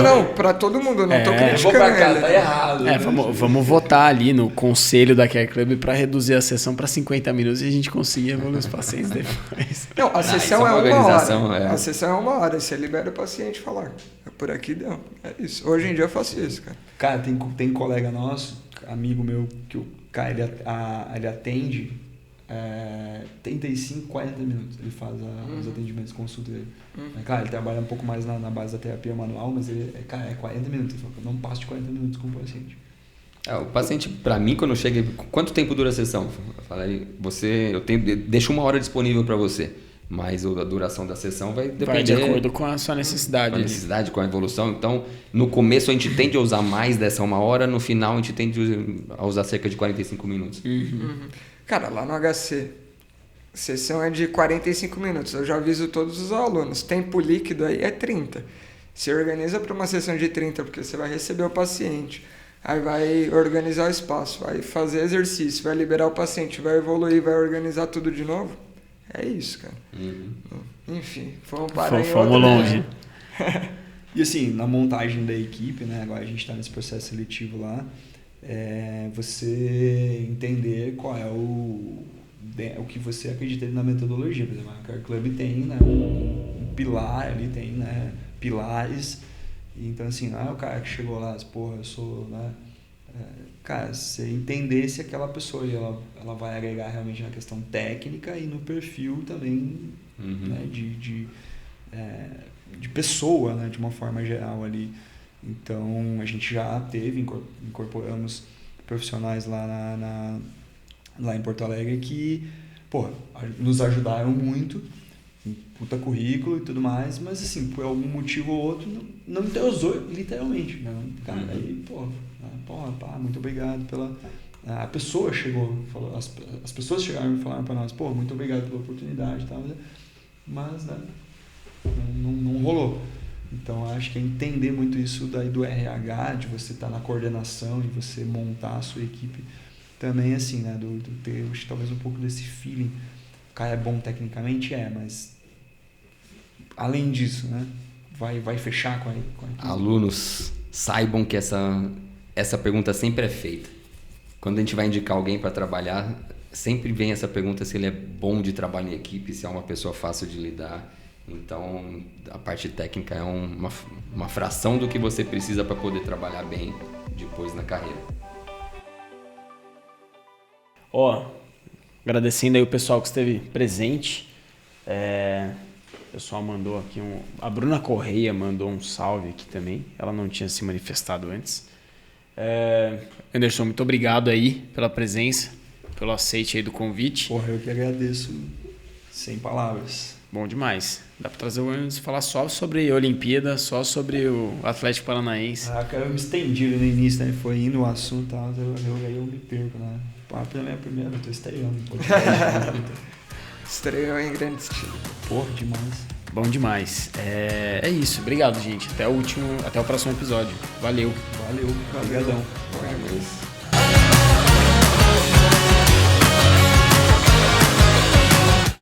Não, para todo mundo, não tô criticando. Vou pra casa, tá errado. Vamos votar ali no conselho da Care Club para reduzir a sessão para 50 minutos e a gente conseguir evoluir os pacientes depois. Não, a sessão é 1 hora. A sessão é 1 hora. Você libera o paciente e fala, por aqui deu. É isso. Hoje em dia eu faço isso, cara. Cara, tem colega nosso, amigo meu, que o cara ele atende 35, 40 minutos. Ele faz os atendimentos, consulta dele. Claro, ele trabalha um pouco mais na base da terapia manual, mas ele, cara, é 40 minutos. Ele fala, não passo de 40 minutos com o paciente. O paciente, para mim, quando chega, quanto tempo dura a sessão? Eu falei, deixo 1 hora disponível para você. Mas a duração da sessão vai depender... Vai de acordo com a sua necessidade. Com a evolução. Então, no começo a gente tende a usar mais dessa 1 hora, no final a gente tende a usar cerca de 45 minutos. Cara, lá no HC, sessão é de 45 minutos. Eu já aviso todos os alunos. Tempo líquido aí é 30. Se organiza para uma sessão de 30, porque você vai receber o paciente. Aí vai organizar o espaço, vai fazer exercício, vai liberar o paciente, vai evoluir, vai organizar tudo de novo. É isso, cara. Enfim, fomos longe. E assim, na montagem da equipe, né? Agora a gente está nesse processo seletivo lá. Você entender qual é o que você acredita na metodologia. Por exemplo, a Care Club tem, né, um pilar ali, tem, né, pilares. Então, assim, não é o cara que chegou lá, porra, eu sou, né? Cara, você entender se aquela pessoa ela vai agregar realmente na questão técnica e no perfil também, né, de pessoa, né, de uma forma geral ali. Então, a gente já incorporamos profissionais lá em Porto Alegre que, nos ajudaram muito, puta currículo e tudo mais, mas assim, por algum motivo ou outro, não entrosou literalmente, né? Cara, aí, muito obrigado pela... A pessoa chegou, falou, as pessoas chegaram e falaram para nós, muito obrigado pela oportunidade e tal, mas né, não rolou. Então, acho que é entender muito isso daí do RH, de você estar na coordenação e você montar a sua equipe também, assim, né, do ter, acho, talvez um pouco desse feeling. O cara é bom tecnicamente, mas além disso, né, vai fechar com a equipe. Alunos, saibam que essa pergunta sempre é feita. Quando a gente vai indicar alguém para trabalhar, sempre vem essa pergunta se ele é bom de trabalho em equipe, se é uma pessoa fácil de lidar. Então, a parte técnica é uma fração do que você precisa para poder trabalhar bem depois na carreira. Agradecendo aí o pessoal que esteve presente. O pessoal mandou aqui a Bruna Correia mandou um salve aqui também. Ela não tinha se manifestado antes. Anderson, muito obrigado aí pela presença, pelo aceite aí do convite. Eu que agradeço, sem palavras. Bom demais. Dá para trazer o Anderson falar só sobre a Olimpíada, só sobre o Atlético Paranaense. Eu me estendi no início, né? Foi indo o assunto e tal, eu me perco, né? Primeiro, eu tô estreando. Estreou em grande estilo. Demais. Bom demais. É isso. Obrigado, gente. Até o próximo episódio. Valeu. Obrigadão. Valeu.